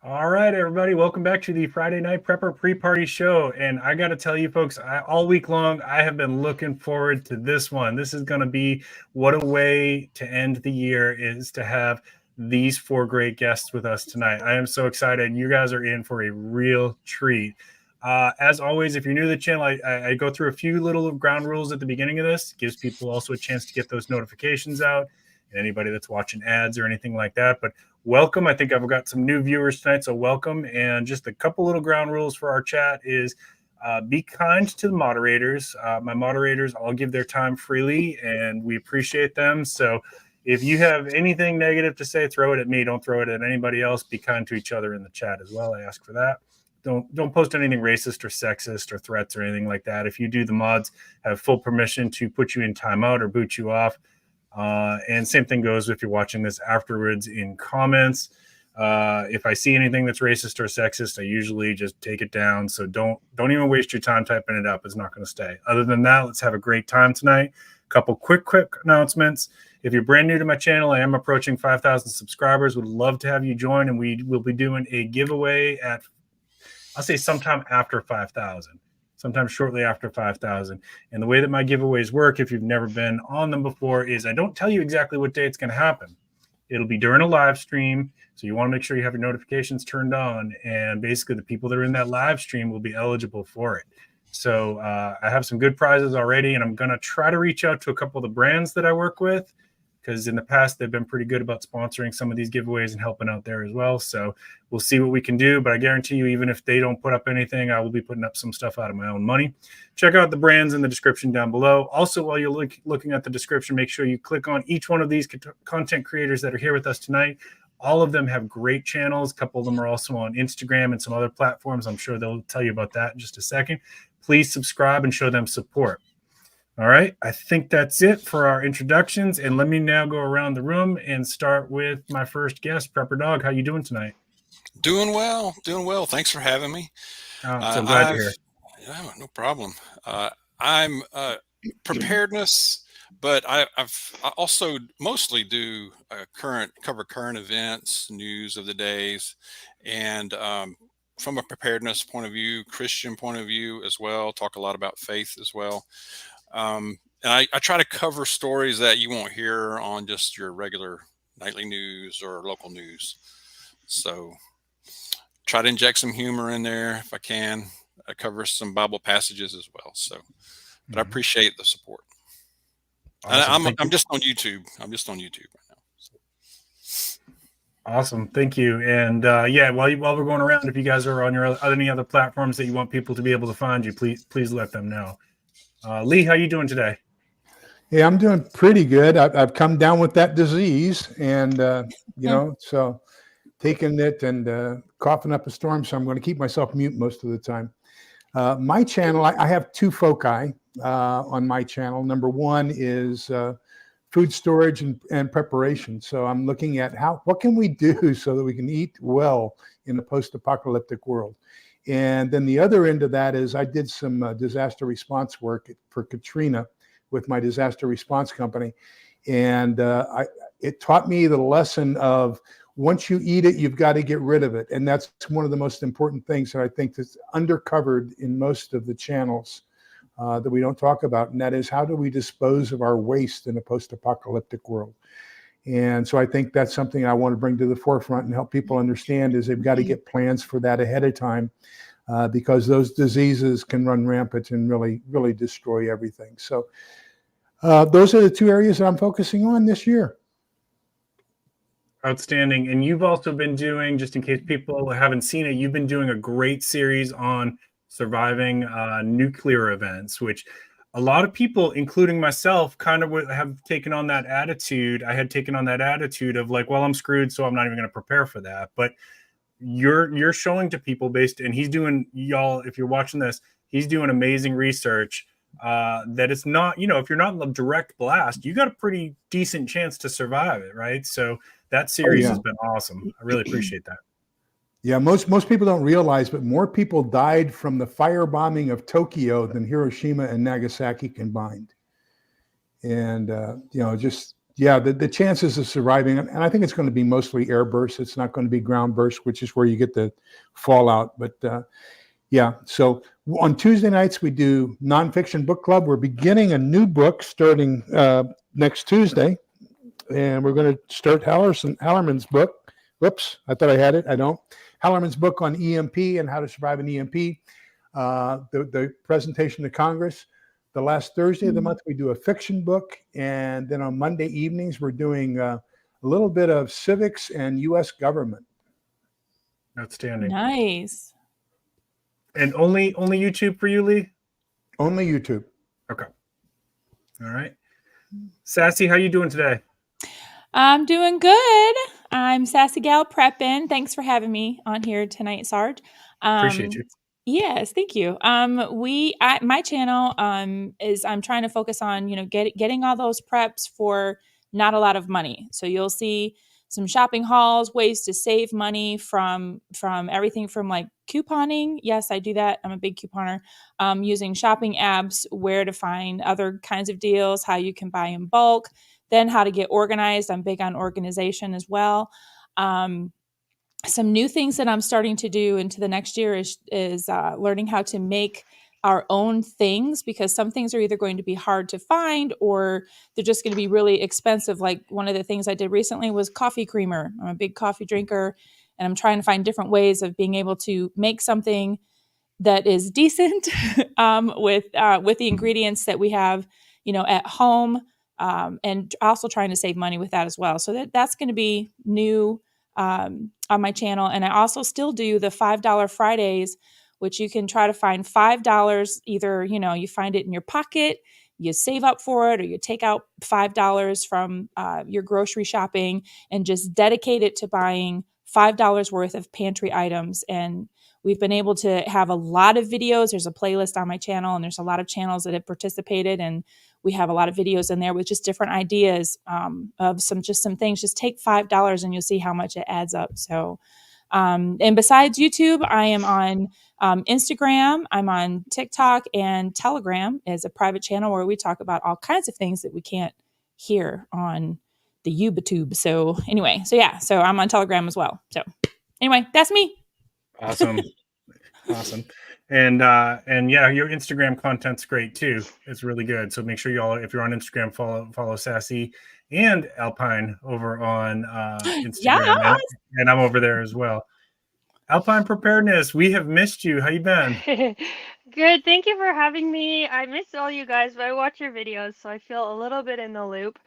All right, everybody, welcome back to the Friday Night Prepper Pre-Party Show. And I got to tell you, folks, all week long, I have been looking forward to this one. This is going to be what a way to end the year is to have these four great guests with us tonight. I am so excited. You guys are in for a real treat. As always, if you're new to the channel, I go through a few little ground rules at the beginning of this. It gives people also a chance to get those notifications out, and anybody that's watching ads or anything like that. But welcome. I think I've got some new viewers tonight, so welcome. And just a couple little ground rules for our chat is be kind to the moderators. My moderators all give their time freely, and we appreciate them. So if you have anything negative to say, throw it at me. Don't throw it at anybody else. Be kind to each other in the chat as well. I ask for that. Don't post anything racist or sexist or threats or anything like that. If you do, the mods have full permission to put you in timeout or boot you off. And same thing goes if you're watching this afterwards in comments. If I see anything that's racist or sexist, I usually just take it down. So don't even waste your time typing it up. It's not going to stay. Other than that, let's have a great time tonight. A couple quick announcements. If you're brand new to my channel, I am approaching 5,000 subscribers. Would love to have you join, and we will be doing a giveaway at, I'll say, sometime after 5,000. Sometime shortly after 5,000. And the way that my giveaways work, if you've never been on them before, is I don't tell you exactly what day it's going to happen. It'll be during a live stream. So you want to make sure you have your notifications turned on. And basically the people that are in that live stream will be eligible for it. So I have some good prizes already, and I'm going to try to reach out to a couple of the brands that I work with, because in the past they've been pretty good about sponsoring some of these giveaways and helping out there as well. So we'll see what we can do. But I guarantee you, even if they don't put up anything, I will be putting up some stuff out of my own money. Check out the brands in the description down below. Also, while you're looking at the description, make sure you click on each one of these content creators that are here with us tonight. All of them have great channels. A couple of them are also on Instagram and some other platforms. I'm sure they'll tell you about that in just a second. Please subscribe and show them support. All right, I think that's it for our introductions, and let me now go around the room and start with my first guest, Prepper Dog. How you doing tonight? Doing well. Thanks for having me. I'm so glad you're here. Yeah, no problem. I'm preparedness, but I also mostly do cover current events, news of the days, and from a preparedness point of view, Christian point of view as well. Talk a lot about faith as well. And I try to cover stories that you won't hear on just your regular nightly news or local news. So try to inject some humor in there if I can. I cover some Bible passages as well. So, but I appreciate the support. Awesome. I'm just on YouTube. I'm just on YouTube right now. So. Awesome. Thank you. And yeah, while we're going around, if you guys are on any other platforms that you want people to be able to find you, please let them know. Lee, how you doing today? Yeah, I'm doing pretty good. I've come down with that disease, and so taking it and coughing up a storm. So I'm going to keep myself mute most of the time. My channel, I have two foci on my channel. Number one is food storage and preparation. So I'm looking at what can we do so that we can eat well in a post-apocalyptic world. And then the other end of that is I did some disaster response work for Katrina with my disaster response company. And it taught me the lesson of once you eat it, you've got to get rid of it. And that's one of the most important things that I think that's undercovered in most of the channels that we don't talk about. And that is, how do we dispose of our waste in a post-apocalyptic world? And so I think that's something I want to bring to the forefront and help people understand is they've got to get plans for that ahead of time because those diseases can run rampant and really, really destroy everything. So those are the two areas that I'm focusing on this year. Outstanding. And you've also been doing, just in case people haven't seen it, you've been doing a great series on surviving nuclear events, which a lot of people, including myself, kind of have taken on that attitude. I had taken on that attitude of like, well, I'm screwed, so I'm not even going to prepare for that. But you're showing to people and he's doing, y'all, if you're watching this, he's doing amazing research that it's not, if you're not in the direct blast, you got a pretty decent chance to survive it, right? So that series has been awesome. I really appreciate that. Yeah, most people don't realize, but more people died from the firebombing of Tokyo than Hiroshima and Nagasaki combined. And just yeah, the chances of surviving, and I think it's going to be mostly air bursts. It's not going to be ground bursts, which is where you get the fallout. But yeah, so on Tuesday nights, we do nonfiction book club. We're beginning a new book starting next Tuesday, and we're going to start Hallerman's book. Whoops, I thought I had it. I don't. Hallerman's book on EMP and how to survive an EMP. The presentation to Congress. The last Thursday of the month, we do a fiction book. And then on Monday evenings, we're doing a little bit of civics and U.S. government. Outstanding. Nice. And only YouTube for you, Lee? Only YouTube. Okay. All right. Sassy, how you doing today? I'm doing good. I'm Sassy Gal Preppin'. Thanks for having me on here tonight, Sarge. Appreciate you. Yes, thank you. My channel is I'm trying to focus on getting all those preps for not a lot of money. So you'll see some shopping hauls, ways to save money from everything from like couponing. Yes, I do that. I'm a big couponer. Using shopping apps, where to find other kinds of deals, how you can buy in bulk, then how to get organized. I'm big on organization as well. Some new things that I'm starting to do into the next year is learning how to make our own things, because some things are either going to be hard to find or they're just going to be really expensive. Like one of the things I did recently was coffee creamer. I'm a big coffee drinker, and I'm trying to find different ways of being able to make something that is decent with the ingredients that we have, at home, and also trying to save money with that as well. So that's going to be new on my channel. And I also still do the $5 Fridays, which you can try to find $5. Either, you find it in your pocket, you save up for it, or you take out $5 from your grocery shopping and just dedicate it to buying $5 worth of pantry items. And we've been able to have a lot of videos. There's a playlist on my channel, and there's a lot of channels that have participated, and we have a lot of videos in there with just different ideas of some things. Just take $5 and you'll see how much it adds up. So, and besides YouTube, I am on Instagram, I'm on TikTok, and Telegram is a private channel where we talk about all kinds of things that we can't hear on the YouTube. So anyway, so I'm on Telegram as well. So anyway, that's me. Awesome. Awesome. And yeah, your Instagram content's great too. It's really good. So make sure if you're on Instagram, follow Sassy and Alpine over on Instagram. Yeah. And I'm over there as well. Alpine Preparedness, we have missed you. How you been? Good. Thank you for having me. I miss all you guys, but I watch your videos, so I feel a little bit in the loop.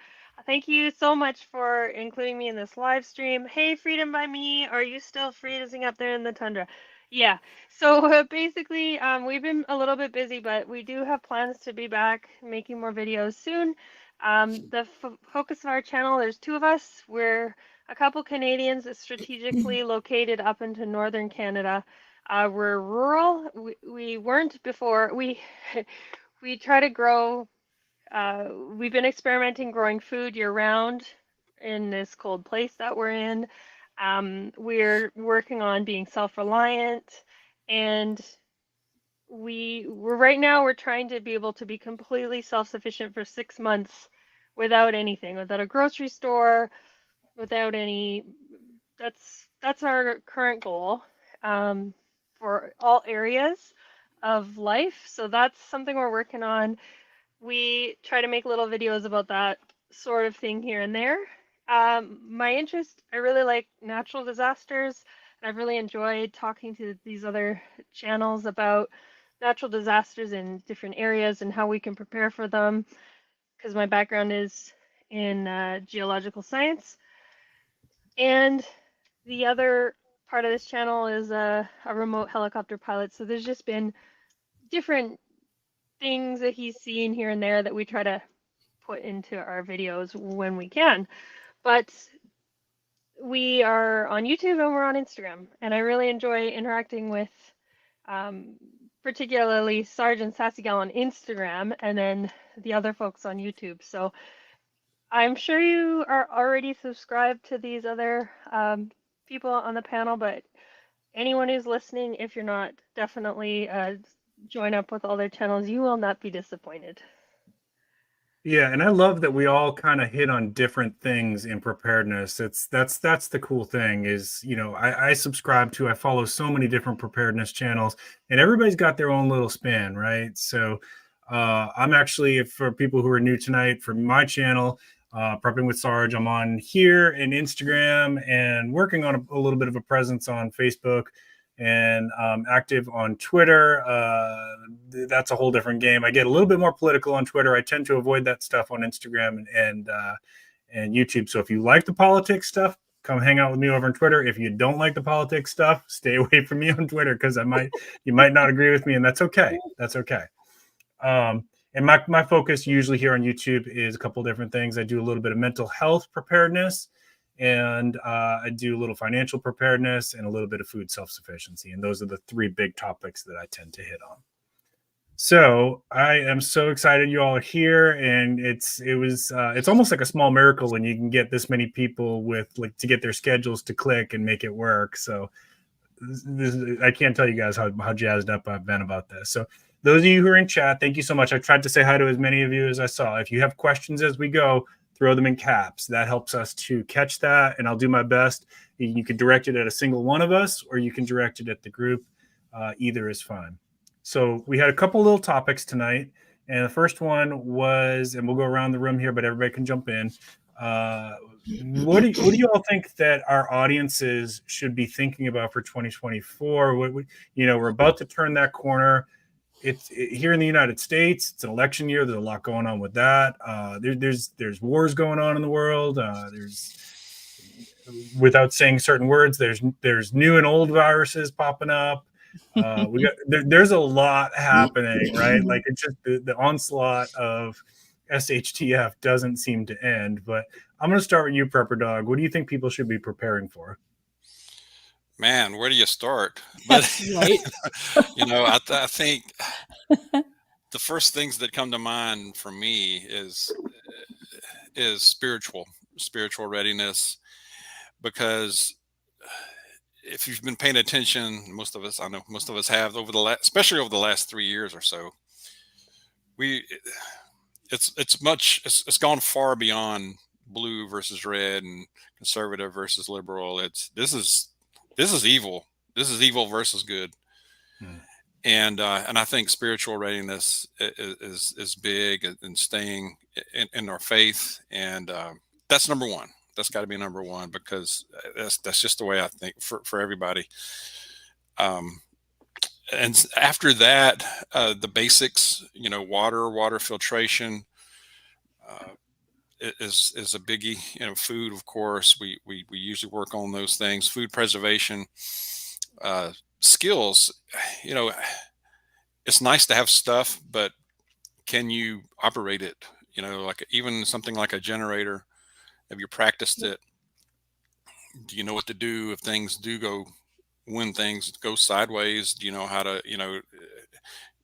Thank you so much for including me in this live stream. Hey, Freedom by Me, are you still freezing up there in the tundra? Yeah. So basically, we've been a little bit busy, but we do have plans to be back making more videos soon. The focus of our channel, there's two of us. We're a couple Canadians strategically located up into northern Canada. We're rural. We weren't before. We try to grow. We've been experimenting growing food year round in this cold place that we're in. We're working on being self-reliant, and we're trying to be able to be completely self-sufficient for 6 months without anything, without a grocery store, without any. That's our current goal for all areas of life. So that's something we're working on. We try to make little videos about that sort of thing here and there. My interest, I really like natural disasters, and I've really enjoyed talking to these other channels about natural disasters in different areas and how we can prepare for them, because my background is in geological science. And the other part of this channel is a remote helicopter pilot. So there's just been different things that he's seen here and there that we try to put into our videos when we can. But we are on YouTube and we're on Instagram. And I really enjoy interacting with particularly Sarge and Sassy Gal on Instagram, and then the other folks on YouTube. So I'm sure you are already subscribed to these other people on the panel, but anyone who's listening, if you're not, definitely join up with all their channels. You will not be disappointed. Yeah, and I love that we all kind of hit on different things in preparedness. That's the cool thing is, I subscribe to, I follow so many different preparedness channels, and everybody's got their own little spin, right? So I'm actually, for people who are new tonight, for my channel, Prepping with Sarge, I'm on here and Instagram and working on a little bit of a presence on Facebook and active on Twitter. That's a whole different game. I get a little bit more political on Twitter. I tend to avoid that stuff on Instagram and YouTube. So if you like the politics stuff, come hang out with me over on Twitter. If you don't like the politics stuff, stay away from me on Twitter because you might not agree with me, and that's okay. That's okay. And my focus usually here on YouTube is a couple different things. I do a little bit of mental health preparedness, and I do a little financial preparedness and a little bit of food self-sufficiency. And those are the three big topics that I tend to hit on. So I am so excited you all are here, and it's almost like a small miracle when you can get this many people to get their schedules to click and make it work. So I can't tell you guys how jazzed up I've been about this. So those of you who are in chat, thank you so much. I tried to say hi to as many of you as I saw. If you have questions as we go, throw them in caps. That helps us to catch that, and I'll do my best. You can direct it at a single one of us, or you can direct it at the group. Either is fine. So we had a couple little topics tonight, and the first one was, and we'll go around the room here, but everybody can jump in. What do you all think that our audiences should be thinking about for 2024? We're about to turn that corner. Here in the United States, it's an election year. There's a lot going on with that. There's wars going on in the world. There's, without saying certain words, there's new and old viruses popping up. There's a lot happening, right? Like, it's just the onslaught of SHTF doesn't seem to end. But I'm going to start with you, Prepper Dog. What do you think people should be preparing for? Man, where do you start? But Right. I think the first things that come to mind for me is spiritual readiness, because if you've been paying attention, most of us have especially over the last 3 years or so, it's gone far beyond blue versus red and conservative versus liberal. This is evil. This is evil versus good. And I think spiritual readiness is big, and staying in our faith, and that's number one. That's got to be number one, because that's just the way I think for everybody. And after that, the basics, water filtration is a biggie. Food, of course, we usually work on those things. Food preservation, skills. It's nice to have stuff, but can you operate it? Like even something like a generator. Have you practiced it? Do you know what to do if when things go sideways? Do you know how to,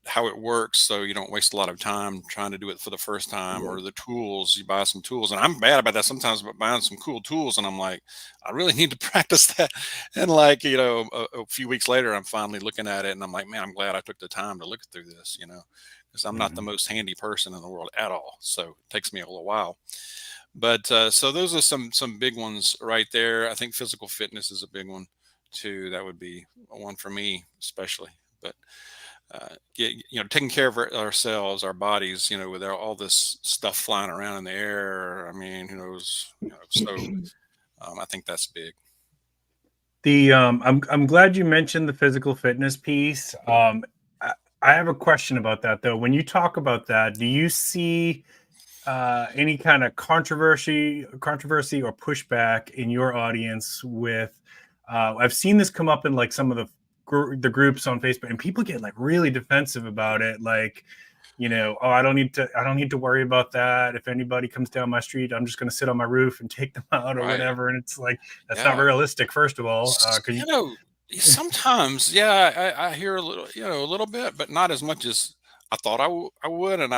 how it works, so you don't waste a lot of time trying to do it for the first time? Or the tools, you buy some tools, and I'm bad about that sometimes, but buying some cool tools, and I'm like, I really need to practice that. And like, a few weeks later, I'm finally looking at it, and I'm like, man, I'm glad I took the time to look through this, because I'm not the most handy person in the world at all. So it takes me a little while. But so those are some big ones right there. I think physical fitness is a big one too. That would be one for me, especially. But taking care of ourselves, our bodies, with all this stuff flying around in the air. I mean, who knows? So I think that's big. I'm glad you mentioned the physical fitness piece. I have a question about that, though. When you talk about that, do you see any kind of controversy or pushback in your audience with? I've seen this come up in like some of the groups on Facebook, and people get like really defensive about it. Like, I don't need to worry about that. If anybody comes down my street, I'm just going to sit on my roof and take them out or whatever. And it's like, that's not realistic, first of all. Sometimes, I hear a little bit, but not as much as I thought I would. And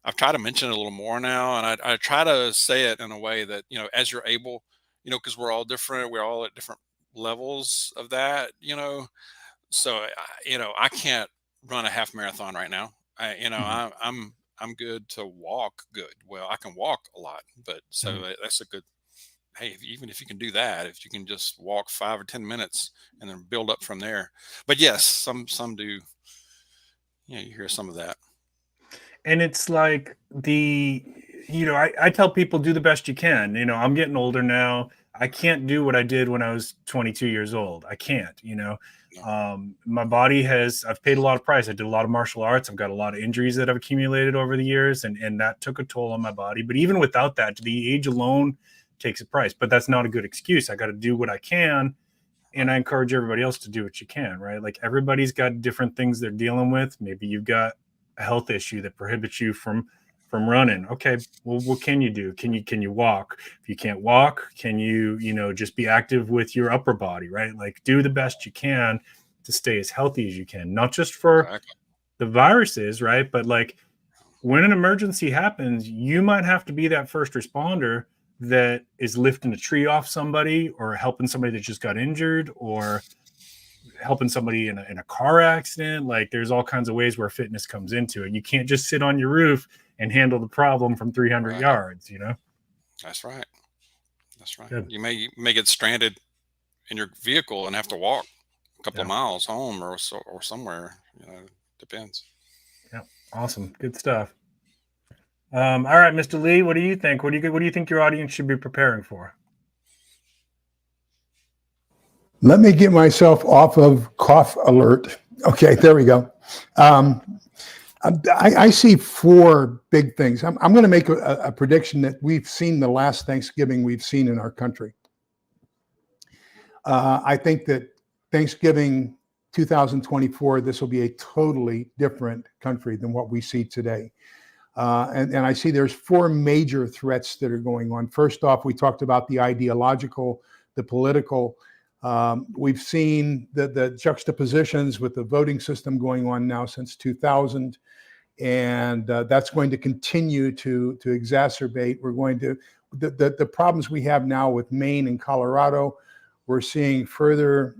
I've tried to mention it a little more now, and I try to say it in a way that, as you're able, because we're all different. We're all at different levels of that, So, I can't run a half marathon right now. I'm I'm good to walk good. Well, I can walk a lot, but so that's a good, hey, even if you can do that, if you can just walk 5 or 10 minutes and then build up from there. But yes, some do, you hear some of that. And it's like I tell people, do the best you can. I'm getting older now. I can't do what I did when I was 22 years old. I can't. My body I've paid a lot of price. I did a lot of martial arts. I've got a lot of injuries that I've accumulated over the years, and that took a toll on my body. But even without that, the age alone takes a price. But that's not a good excuse. I got to do what I can. And I encourage everybody else to do what you can, right? Like, everybody's got different things they're dealing with. Maybe you've got a health issue that prohibits you from running. Okay, well, what can you do? Can you walk? If you can't walk, can you just be active with your upper body, right? Like, do the best you can to stay as healthy as you can, not just for the viruses, right? But like, when an emergency happens, you might have to be that first responder that is lifting a tree off somebody, or helping somebody that just got injured, or helping somebody in a car accident. Like, there's all kinds of ways where fitness comes into it. You can't just sit on your roof and handle the problem from 300 yards, That's right. That's right. Good. You may get stranded in your vehicle and have to walk a couple of miles home or somewhere, depends. Yeah. Awesome. Good stuff. All right, Mr. Lee, what do you think? What do you think your audience should be preparing for? Let me get myself off of cough alert. Okay, there we go. I see 4 big things. I'm going to make a prediction that we've seen the last Thanksgiving we've seen in our country. I think that Thanksgiving 2024, this will be a totally different country than what we see today. And I see there's 4 major threats that are going on. First off, we talked about the ideological, the political. We've seen the juxtapositions with the voting system going on now since 2000, and that's going to continue to exacerbate. We're going to the problems we have now with Maine and Colorado. We're seeing further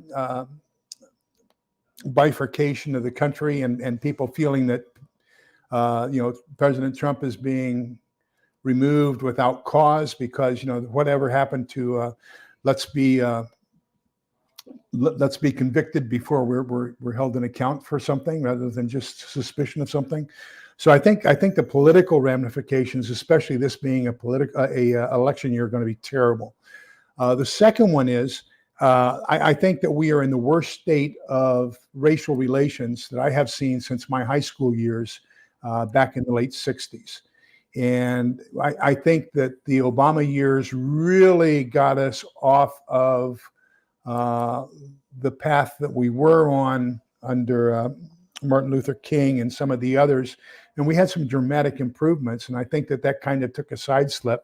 bifurcation of the country, and people feeling that President Trump is being removed without cause because whatever happened to let's be convicted before we're held in account for something rather than just suspicion of something. So I think the political ramifications, especially this being a election year, are going to be terrible. The second one is I think that we are in the worst state of racial relations that I have seen since my high school years back in the late 60s. And I think that the Obama years really got us off of the path that we were on under Martin Luther King and some of the others. And we had some dramatic improvements. And I think that kind of took a sideslip.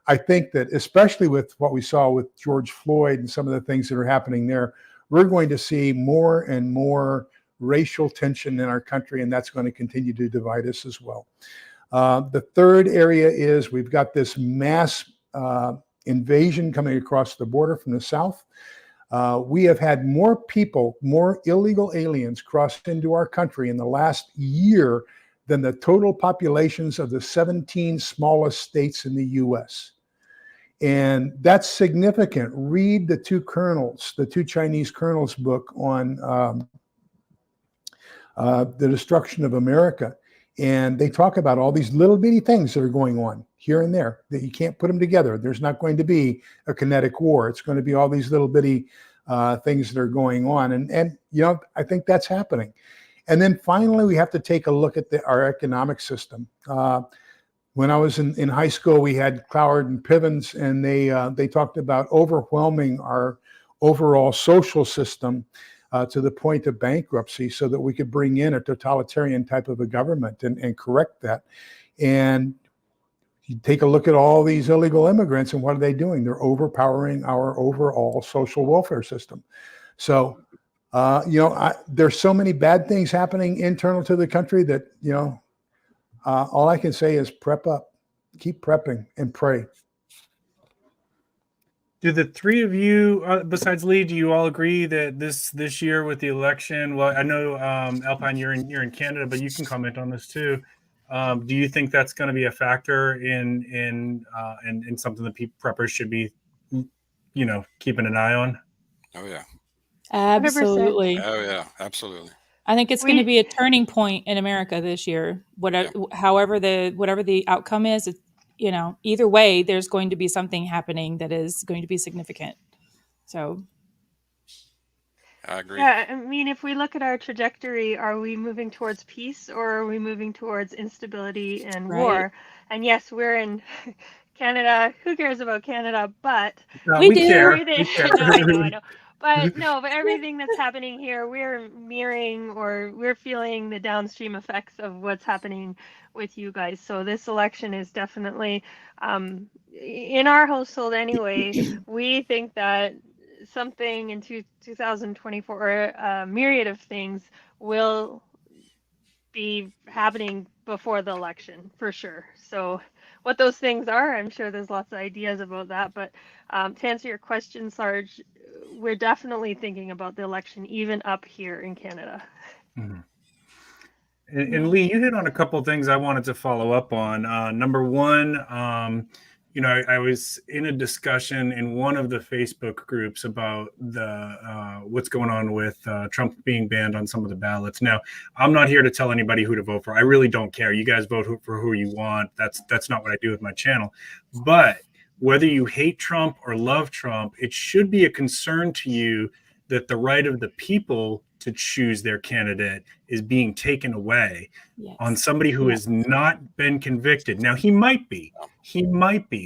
I think that especially with what we saw with George Floyd and some of the things that are happening there, we're going to see more and more racial tension in our country, and that's going to continue to divide us as well. The third area is we've got this mass invasion coming across the border from the south. We have had more people, more illegal aliens cross into our country in the last year than the total populations of the 17 smallest states in the U.S. And that's significant. Read the two Chinese colonels book on the destruction of America. And they talk about all these little bitty things that are going on here and there that you can't put them together. There's not going to be a kinetic war. It's going to be all these little bitty things that are going on. And I think that's happening. And then finally, we have to take a look at our economic system. When I was in high school, we had Cloward and Pivens, and they talked about overwhelming our overall social system to the point of bankruptcy so that we could bring in a totalitarian type of a government and correct that. And you take a look at all these illegal immigrants, and what are they doing? They're overpowering our overall social welfare system. So, there's so many bad things happening internal to the country that, all I can say is prep up, keep prepping, and pray. Do the three of you, besides Lee, do you all agree that this year with the election? Well, I know Alpine, you're in Canada, but you can comment on this too. Do you think that's going to be a factor in something that preppers should be, keeping an eye on? Oh yeah. 100%. Absolutely. Oh yeah. Absolutely. I think it's going to We- be a turning point in America this year. Whatever the outcome is, either way, there's going to be something happening that is going to be significant. So, I agree. Yeah, I mean, if we look at our trajectory, are we moving towards peace or are we moving towards instability and Right. war? And yes, we're in Canada. Who cares about Canada? But We do. care. everything, We care. no, I know. But no, but everything that's happening here, we're mirroring or we're feeling the downstream effects of what's happening with you guys. So this election is definitely, in our household anyway, we think that something in 2024, a myriad of things will be happening before the election for sure. So what those things are, I'm sure there's lots of ideas about that. But to answer your question, Sarge, we're definitely thinking about the election even up here in Canada. Mm-hmm. And Lee, you hit on a couple of things I wanted to follow up on. Number one, I was in a discussion in one of the Facebook groups about the what's going on with Trump being banned on some of the ballots. Now, I'm not here to tell anybody who to vote for. I really don't care. You guys vote for who you want. That's not what I do with my channel. But whether you hate Trump or love Trump, it should be a concern to you that the right of the people to choose their candidate is being taken away on somebody who has not been convicted. Now, he might be.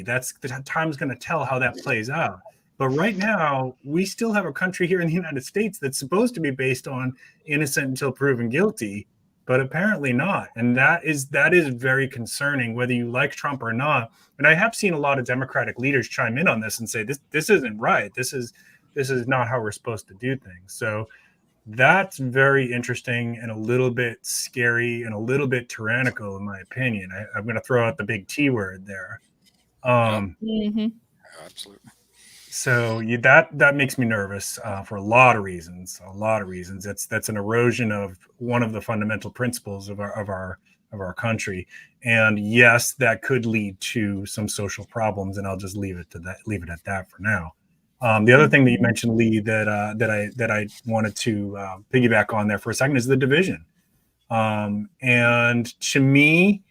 That's the time's going to tell how that plays out. But right now, we still have a country here in the United States that's supposed to be based on innocent until proven guilty, but apparently not. And that is very concerning, whether you like Trump or not. And I have seen a lot of Democratic leaders chime in on this and say, this isn't right. This is not how we're supposed to do things. So that's very interesting and a little bit scary and a little bit tyrannical, in my opinion. I'm going to throw out the big T word there. Mm-hmm. Absolutely. So that makes me nervous for a lot of reasons. That's an erosion of one of the fundamental principles of our country. And yes, that could lead to some social problems. And I'll just leave it at that for now. The other thing that you mentioned, Lee, that I wanted to piggyback on there for a second is the division. And to me,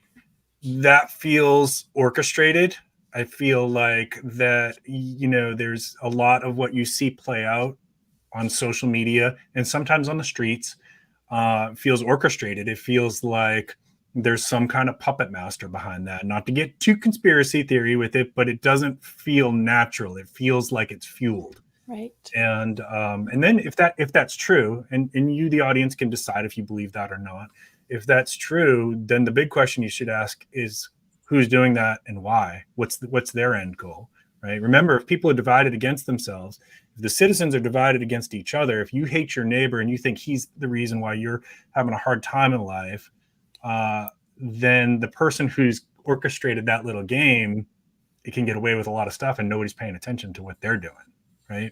that feels orchestrated. I feel like that, there's a lot of what you see play out on social media and sometimes on the streets feels orchestrated. It feels like there's some kind of puppet master behind that. Not to get too conspiracy theory with it, but it doesn't feel natural. It feels like it's fueled. Right. And then if that's true, and you, the audience, can decide if you believe that or not. If that's true, then the big question you should ask is who's doing that and why? What's their end goal, right? Remember, if people are divided against themselves, if the citizens are divided against each other, if you hate your neighbor and you think he's the reason why you're having a hard time in life, then the person who's orchestrated that little game, it can get away with a lot of stuff and nobody's paying attention to what they're doing, right?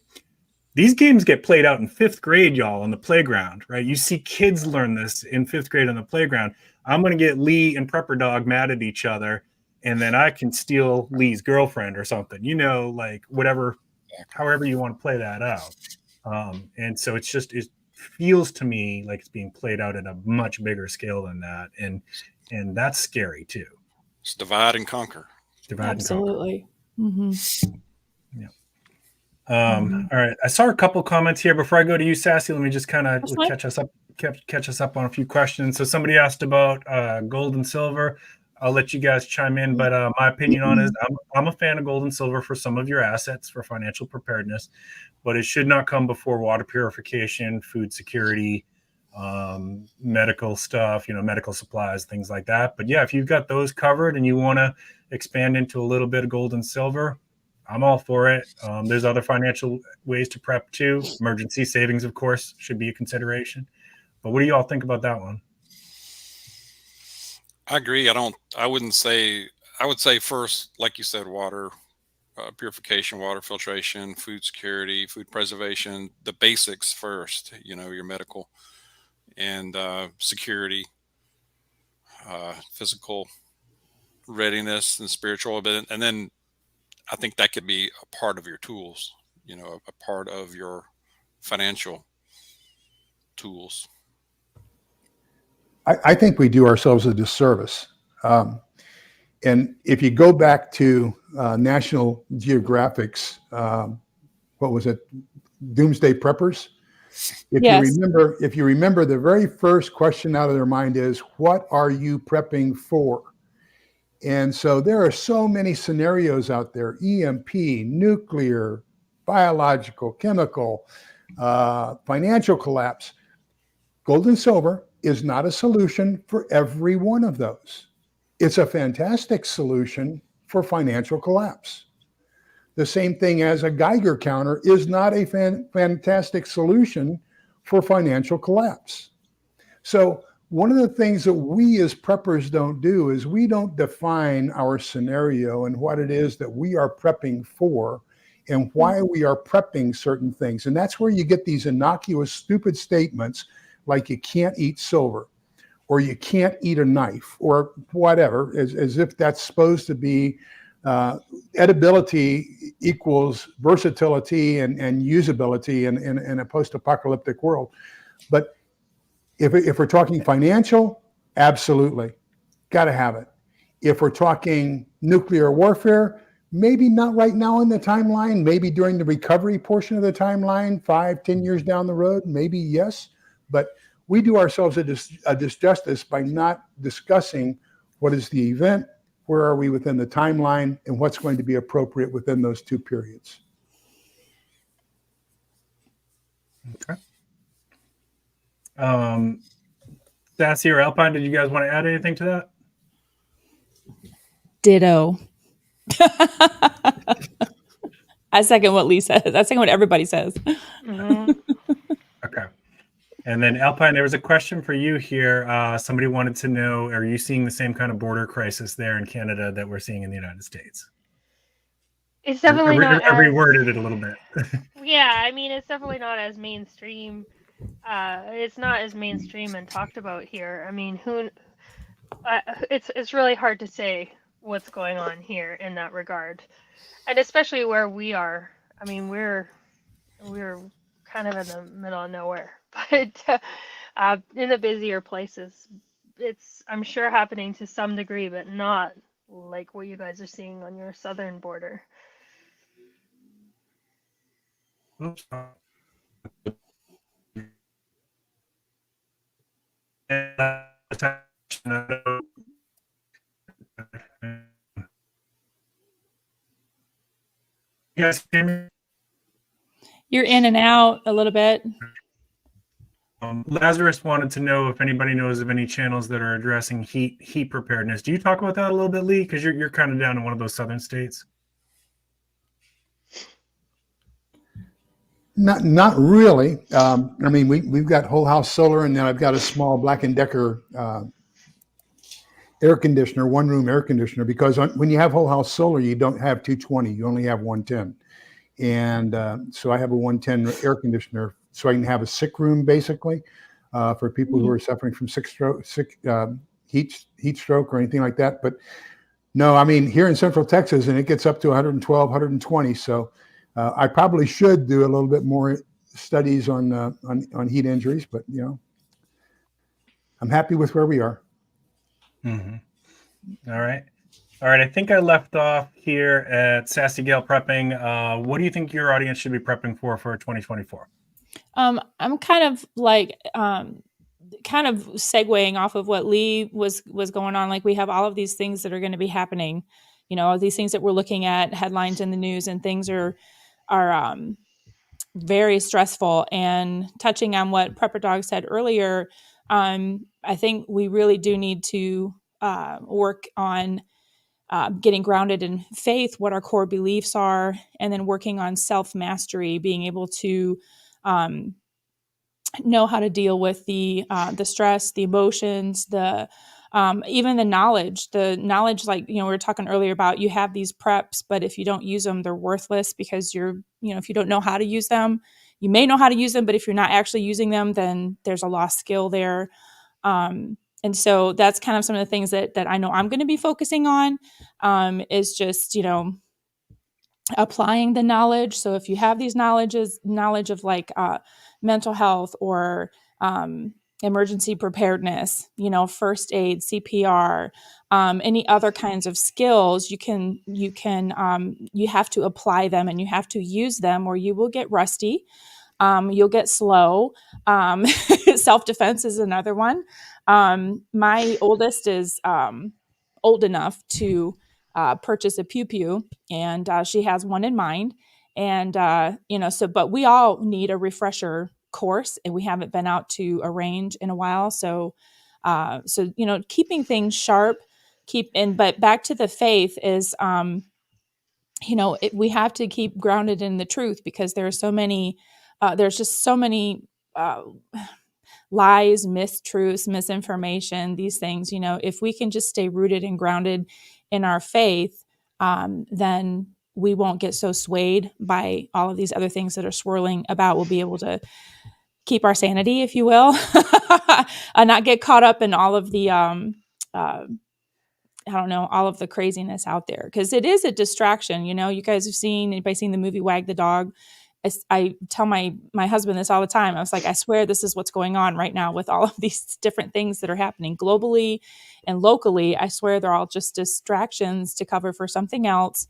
These games get played out in fifth grade, y'all, on the playground, right? You see kids learn this in fifth grade on the playground. I'm going to get Lee and Prepper Dog mad at each other, and then I can steal Lee's girlfriend or something, like whatever, however you want to play that out. And so it feels to me like it's being played out at a much bigger scale than that. And that's scary too. It's divide and conquer. Absolutely. Mm-hmm. Yeah. All right. I saw a couple comments here before I go to you, Sassy. Let me just kind of catch us up on a few questions. So somebody asked about gold and silver. I'll let you guys chime in, but my opinion on it is I'm a fan of gold and silver for some of your assets for financial preparedness, but it should not come before water purification, food security, medical stuff, medical supplies, things like that. But yeah, if you've got those covered and you want to expand into a little bit of gold and silver, I'm all for it. There's other financial ways to prep too. Emergency savings, of course, should be a consideration. But what do you all think about that one? I agree. I would say first, like you said, water purification, water filtration, food security, food preservation, the basics first, your medical and security. physical readiness and spiritual, and then I think that could be a part of your tools, a part of your financial tools. I think we do ourselves a disservice. And if you go back to National Geographic's, what was it, Doomsday Preppers? Yes. If you remember, the very first question out of their mind is, what are you prepping for? And so there are so many scenarios out there: EMP, nuclear, biological, chemical, financial collapse. Gold and silver is not a solution for every one of those. It's a fantastic solution for financial collapse. The same thing as a Geiger counter is not a fantastic solution for financial collapse. So one of the things that we as preppers don't do is we don't define our scenario and what it is that we are prepping for and why we are prepping certain things. And that's where you get these innocuous, stupid statements like you can't eat silver, or you can't eat a knife, or whatever, as if that's supposed to be edibility equals versatility and usability in a post-apocalyptic world. But if we're talking financial, absolutely, got to have it. If we're talking nuclear warfare, maybe not right now in the timeline, maybe during the recovery portion of the timeline, 5-10 years down the road, maybe yes. But we do ourselves a disjustice by not discussing what is the event, where are we within the timeline, and what's going to be appropriate within those two periods. Okay. Sassy or Alpine, did you guys want to add anything to that? Ditto. I second what Lee says. I second what everybody says. Mm-hmm. Okay. And then Alpine, there was a question for you here. Somebody wanted to know, are you seeing the same kind of border crisis there in Canada that we're seeing in the United States? It's definitely not I as... reworded it a little bit. Yeah, I mean, it's definitely not as mainstream. It's not as mainstream and talked about here. I mean, it's really hard to say what's going on here in that regard, and especially where we are. I mean, we're kind of in the middle of nowhere, but in the busier places, it's, I'm sure, happening to some degree, but not like what you guys are seeing on your southern border. Oops. You guys hear me? You're in and out a little bit. Lazarus wanted to know if anybody knows of any channels that are addressing heat preparedness. Do you talk about that a little bit, Lee? Because you're kind of down in one of those southern states. Not really. I mean, we've got whole house solar, and then I've got a small Black & Decker air conditioner, one room air conditioner, because when you have whole house solar, you don't have 220, you only have 110. And so I have a 110 air conditioner, so I can have a sick room basically for people who are suffering from heat stroke or anything like that. But no, I mean, here in Central Texas, and it gets up to 112, 120. So I probably should do a little bit more studies on heat injuries, but you know, I'm happy with where we are. Mm-hmm. All right. I think I left off here at Sassy Gale Prepping. What do you think your audience should be prepping for 2024? I'm kind of like kind of segueing off of what Lee was going on. Like, we have all of these things that are going to be happening, you know, these things that we're looking at, headlines in the news, and things are very stressful. And touching on what Prepper Dog said earlier, I think we really do need to work on getting grounded in faith, what our core beliefs are, and then working on self-mastery, being able to know how to deal with the stress, the emotions, the even the knowledge, like, you know, we were talking earlier about, you have these preps, but if you don't use them, they're worthless, because if you don't know how to use them, you may know how to use them, but if you're not actually using them, then there's a lost skill there. And so that's kind of some of the things that I know I'm going to be focusing on, is just, applying the knowledge. So if you have these knowledge of like mental health or emergency preparedness, first aid, CPR, any other kinds of skills, you have to apply them and you have to use them, or you will get rusty. You'll get slow. Self-defense is another one. My oldest is old enough to purchase a pew pew, and she has one in mind. And but we all need a refresher course, and we haven't been out to a range in a while. So keeping things sharp, but back to the faith is, we have to keep grounded in the truth, because there's just so many lies, mistruths, misinformation, these things. If we can just stay rooted and grounded in our faith, then we won't get so swayed by all of these other things that are swirling about. We'll be able to keep our sanity, if you will, and not get caught up in all of the all of the craziness out there, because it is a distraction. You guys have anybody seen the movie Wag the Dog? I tell my husband this all the time. I was like, I swear this is what's going on right now with all of these different things that are happening globally and locally. I swear they're all just distractions to cover for something else.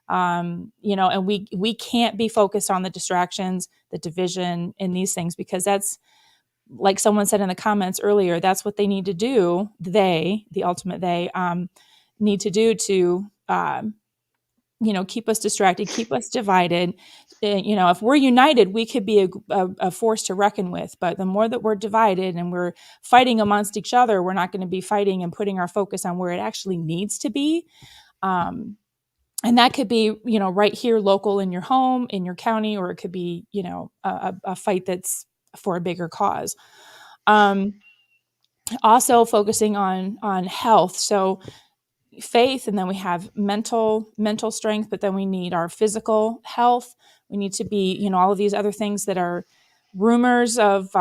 And we can't be focused on the distractions, the division, and these things, because that's, like someone said in the comments earlier, that's what they need to do. The ultimate they, need to do to, keep us distracted, keep us divided. If we're united, we could be a force to reckon with. But the more that we're divided and we're fighting amongst each other, we're not going to be fighting and putting our focus on where it actually needs to be. And that could be, right here, local in your home, in your county, or it could be, a fight that's for a bigger cause. Also focusing on health. So faith, and then we have mental strength, but then we need our physical health. We need to be, all of these other things that are rumors of,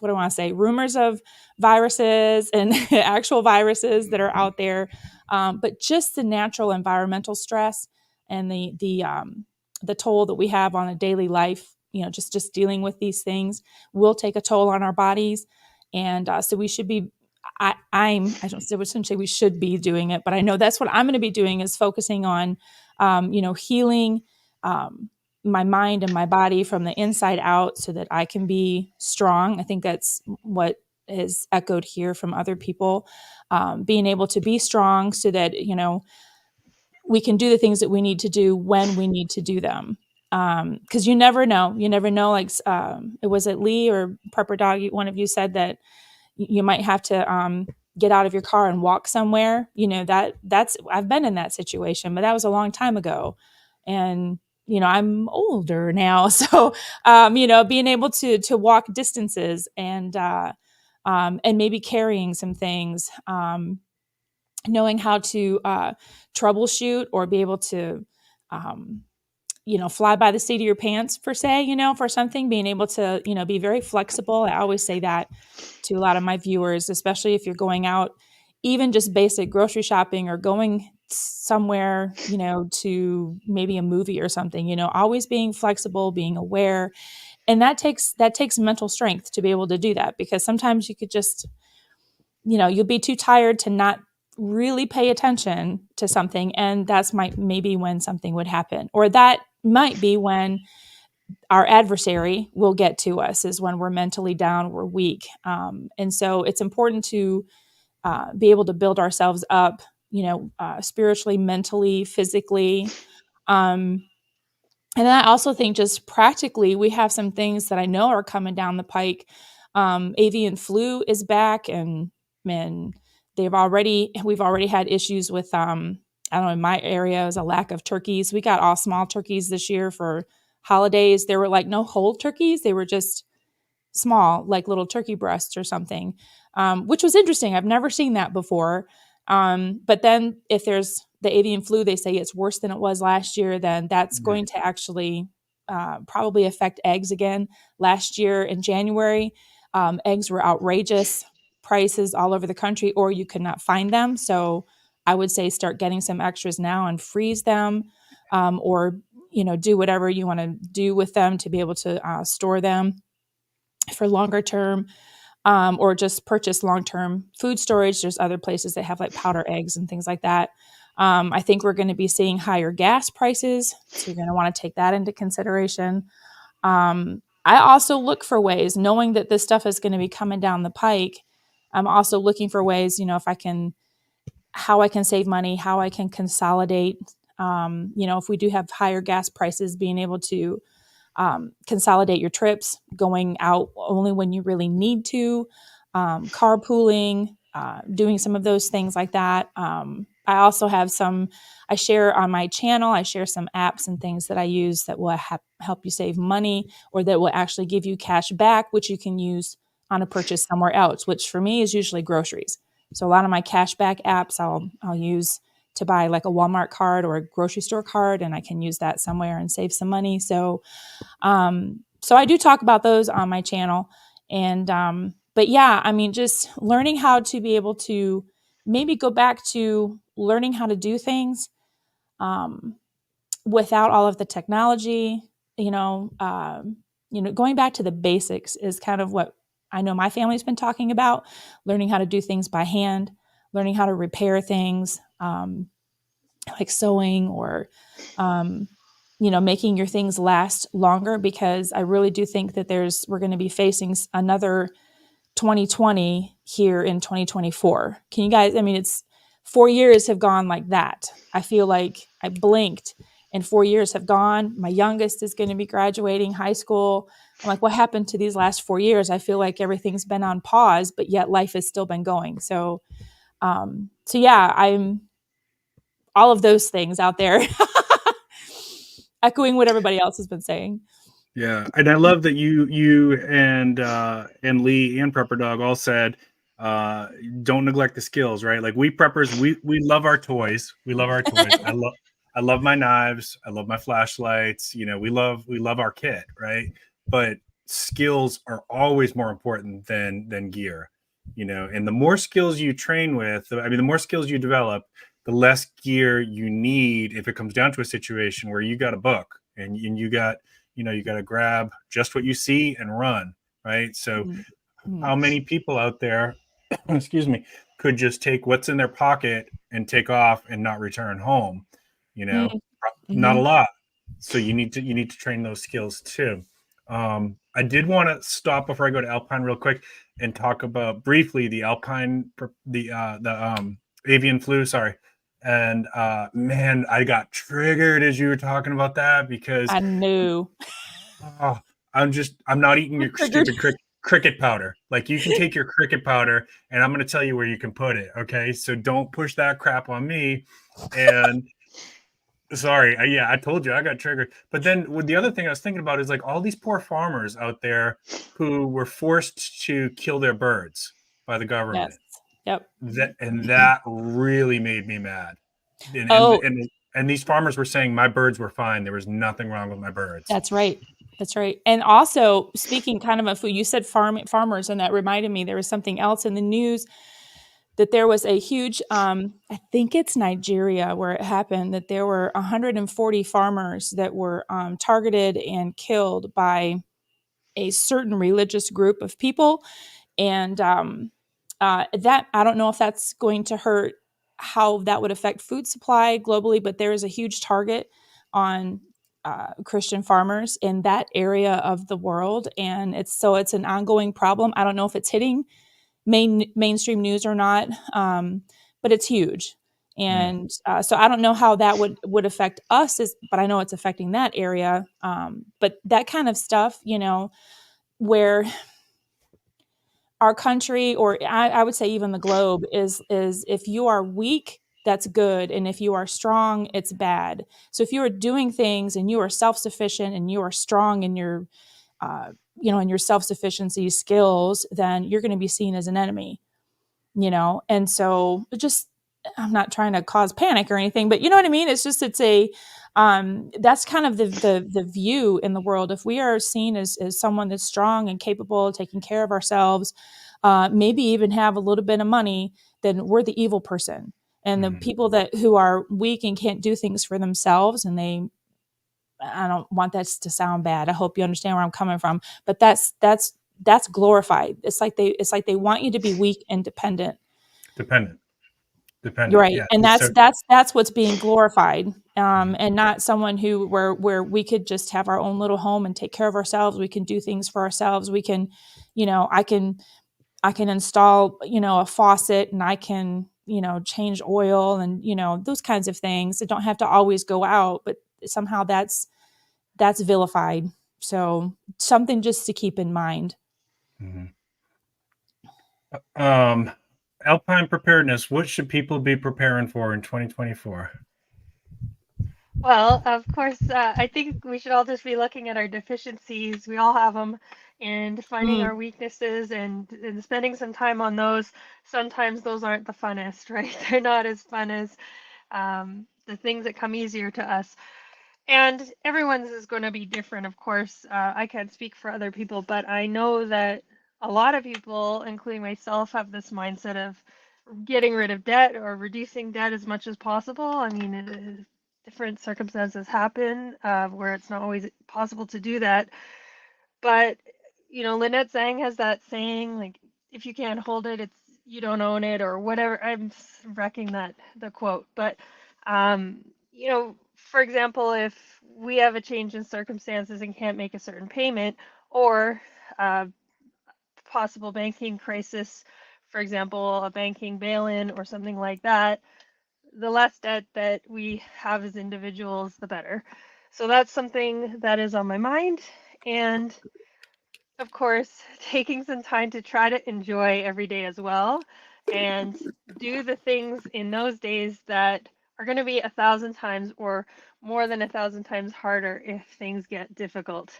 rumors of viruses and actual viruses that are out there. But just the natural environmental stress and the toll that we have on a daily life, just dealing with these things will take a toll on our bodies. And so we should be, I shouldn't say we should be doing it, but I know that's what I'm going to be doing, is focusing on, healing my mind and my body from the inside out, so that I can be strong. I think that's what is echoed here from other people, being able to be strong so that, we can do the things that we need to do when we need to do them. Because you never know. Like, it was at Lee or Prepper Dog, one of you said that you might have to get out of your car and walk somewhere. That's I've been in that situation, but that was a long time ago. And, I'm older now. So, being able to walk distances and maybe carrying some things, knowing how to troubleshoot, or be able to, fly by the seat of your pants, per se, for something, being able to, be very flexible. I always say that to a lot of my viewers, especially if you're going out, even just basic grocery shopping, or going somewhere, to maybe a movie or something, always being flexible, being aware. And that takes mental strength to be able to do that, because sometimes you could just, you'll be too tired to not really pay attention to something. And that's maybe when something would happen, or that might be when our adversary will get to us, is when we're mentally down, we're weak. And so it's important to be able to build ourselves up, spiritually, mentally, physically. And then I also think, just practically, we have some things that I know are coming down the pike. Avian flu is back, and we've already had issues with, I don't know, in my area, is a lack of turkeys. We got all small turkeys this year for holidays. There were like no whole turkeys. They were just small, like little turkey breasts or something, which was interesting. I've never seen that before. But then if there's the avian flu, they say it's worse than it was last year, then that's going to actually probably affect eggs again. Last year in January, eggs were outrageous prices all over the country, or you could not find them. So I would say start getting some extras now and freeze them, or, do whatever you want to do with them to be able to store them for longer term, or just purchase long-term food storage. There's other places that have like powder eggs and things like that. I think we're going to be seeing higher gas prices, so you're going to want to take that into consideration. I also look for ways, knowing that this stuff is going to be coming down the pike. I'm also looking for ways, how I can save money, how I can consolidate. If we do have higher gas prices, being able to consolidate your trips, going out only when you really need to, carpooling, doing some of those things like that. I also have I share on my channel, I share some apps and things that I use that will help you save money, or that will actually give you cash back, which you can use on a purchase somewhere else, which for me is usually groceries. So a lot of my cash back apps I'll use to buy like a Walmart card or a grocery store card, and I can use that somewhere and save some money. So I do talk about those on my channel. And, but yeah, I mean, just learning how to be able to maybe go back to learning how to do things, without all of the technology, going back to the basics is kind of what I know my family's been talking about, learning how to do things by hand, learning how to repair things, like sewing, or, making your things last longer, because I really do think that we're going to be facing another 2020 here in 2024. Can you guys, it's 4 years have gone like that. I feel like I blinked and 4 years have gone. My youngest is going to be graduating high school. I'm like, what happened to these last 4 years? I feel like everything's been on pause, but yet life has still been going. So yeah, I'm all of those things out there, echoing what everybody else has been saying. Yeah, and I love that you and Lee and Prepper Dog all said, don't neglect the skills, right? Like we preppers, we love our toys. We love our toys. I love my knives. I love my flashlights. We love our kit, right? But skills are always more important than gear, And the more skills you train with, the more skills you develop, the less gear you need if it comes down to a situation where you got a book and you got you got to grab just what you see and run, right? So how many people out there, excuse me, could just take what's in their pocket and take off and not return home? Not a lot. So you need to train those skills too. I did want to stop before I go to Alpine real quick and talk about briefly the Alpine, the avian flu. Sorry. And man, I got triggered as you were talking about that, because I knew. I'm not eating your stupid cricket powder. Like, you can take your cricket powder, and I'm going to tell you where you can put it. Okay, so don't push that crap on me. And sorry, I told you I got triggered. But then the other thing I was thinking about is like all these poor farmers out there who were forced to kill their birds by the government. Yes. Yep. That really made me mad. And these farmers were saying my birds were fine. There was nothing wrong with my birds. That's right. And also, speaking kind of of food, you said farmers, and that reminded me there was something else in the news, that there was a huge, I think it's Nigeria where it happened, that there were 140 farmers that were targeted and killed by a certain religious group of people. And that, I don't know if that's going to hurt, how that would affect food supply globally, but there is a huge target on Christian farmers in that area of the world. And it's an ongoing problem. I don't know if it's hitting mainstream news or not, but it's huge. And so I don't know how that would affect us, but I know it's affecting that area. But that kind of stuff, where our country, or I would say even the globe, is if you are weak, that's good. And if you are strong, it's bad. So if you are doing things and you are self-sufficient and you are strong in your, in your self-sufficiency skills, then you're going to be seen as an enemy, And so just I'm not trying to cause panic or anything, but you know what I mean? It's just, it's a, that's kind of the view in the world. If we are seen as someone that's strong and capable of taking care of ourselves, maybe even have a little bit of money, then we're the evil person. And the people who are weak and can't do things for themselves, and I don't want that to sound bad. I hope you understand where I'm coming from, but that's glorified. It's like they want you to be weak and dependent. Right. Yeah. And that's what's being glorified. And not someone where we could just have our own little home and take care of ourselves. We can do things for ourselves. We can, I can install, a faucet, and I can, change oil and, those kinds of things that don't have to always go out, but somehow that's vilified. So something just to keep in mind. Alpine preparedness. What should people be preparing for in 2024? Well, of course, I think we should all just be looking at our deficiencies. We all have them, and finding our weaknesses and spending some time on those. Sometimes those aren't the funnest, right? They're not as fun as the things that come easier to us. And everyone's is going to be different, of course. I can't speak for other people, but I know that a lot of people, including myself, have this mindset of getting rid of debt or reducing debt as much as possible. I mean, different circumstances happen where it's not always possible to do that. But, Lynette Zhang has that saying, like, if you can't hold it, you don't own it, or whatever. I'm wrecking the quote. But, for example, if we have a change in circumstances and can't make a certain payment, or possible banking crisis, for example, a banking bail-in or something like that, the less debt that we have as individuals, the better. So that's something that is on my mind. And of course, taking some time to try to enjoy every day as well, and do the things in those days that are going to be 1,000 times or more than 1,000 times harder if things get difficult,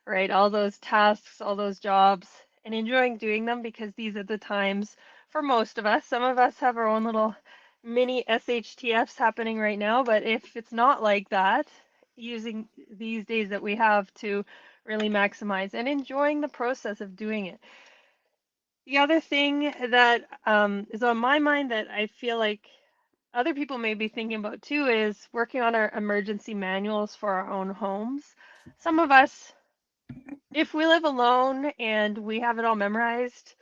right? All those tasks, all those jobs, and enjoying doing them, because these are the times for most of us. Some of us have our own little mini SHTFs happening right now, but if it's not like that, using these days that we have to really maximize and enjoying the process of doing it. The other thing that is on my mind that I feel like other people may be thinking about too is working on our emergency manuals for our own homes. Some of us, if we live alone and we have it all memorized,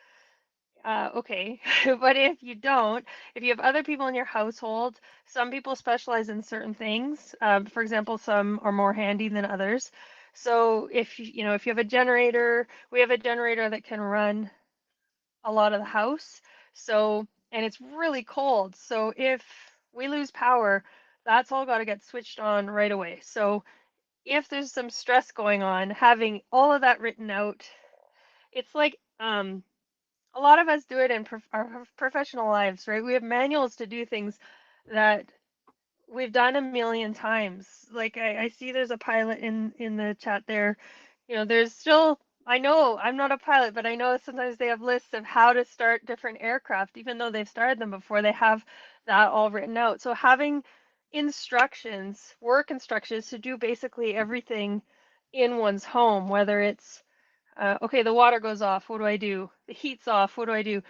okay. But if you don't, if you have other people in your household, some people specialize in certain things. For example, some are more handy than others. So if you have a generator, we have a generator that can run a lot of the house. So, and it's really cold. So if we lose power, that's all got to get switched on right away. So if there's some stress going on, having all of that written out, it's like a lot of us do it in our professional lives, right? We have manuals to do things that we've done a million times. Like I see there's a pilot in the chat there. There's still, I know I'm not a pilot, but I know sometimes they have lists of how to start different aircraft, even though they've started them before, they have that all written out. So having instructions, work instructions to do basically everything in one's home, whether it's okay, the water goes off, what do I do? The heat's off, what do I do?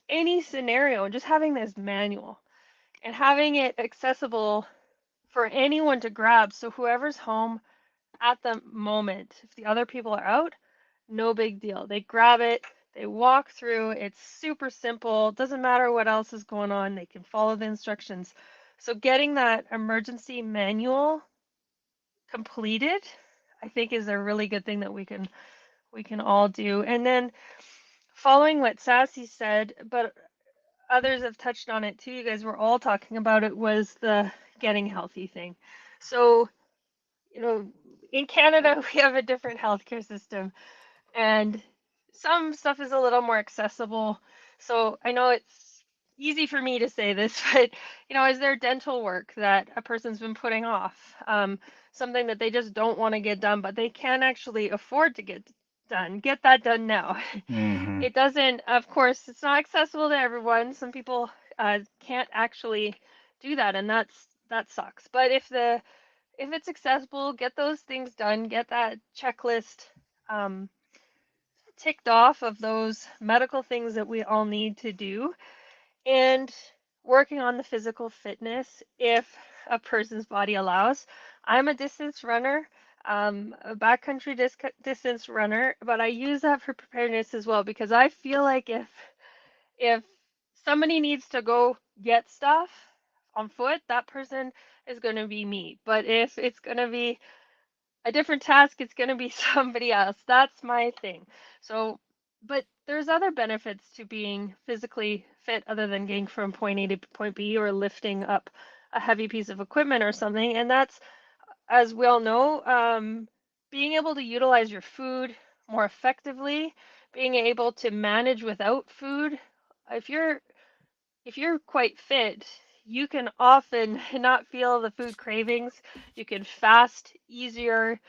Any scenario, and just having this manual and having it accessible for anyone to grab. So whoever's home at the moment, if the other people are out, no big deal. They grab it, they walk through, it's super simple. Doesn't matter what else is going on, they can follow the instructions. So getting that emergency manual completed, I think, is a really good thing that we can all do. And then following what Sassy said, but others have touched on it too, you guys were all talking about it, was the getting healthy thing. So, in Canada, we have a different healthcare system, and some stuff is a little more accessible. So I know it's easy for me to say this, but, is there dental work that a person's been putting off? Something that they just don't want to get done, but they can actually afford to get done. Get that done now. It doesn't, of course, it's not accessible to everyone. Some people can't actually do that, and that sucks. But if it's accessible, get those things done, get that checklist ticked off of those medical things that we all need to do, and working on the physical fitness if a person's body allows. I'm a distance runner, a backcountry distance runner, but I use that for preparedness as well, because I feel like if somebody needs to go get stuff on foot, that person is going to be me. But if it's going to be a different task, it's going to be somebody else. That's my thing. So, but there's other benefits to being physically fit other than getting from point A to point B or lifting up a heavy piece of equipment or something. And that's, as we all know, being able to utilize your food more effectively, being able to manage without food. If you're quite fit, you can often not feel the food cravings. You can fast easier.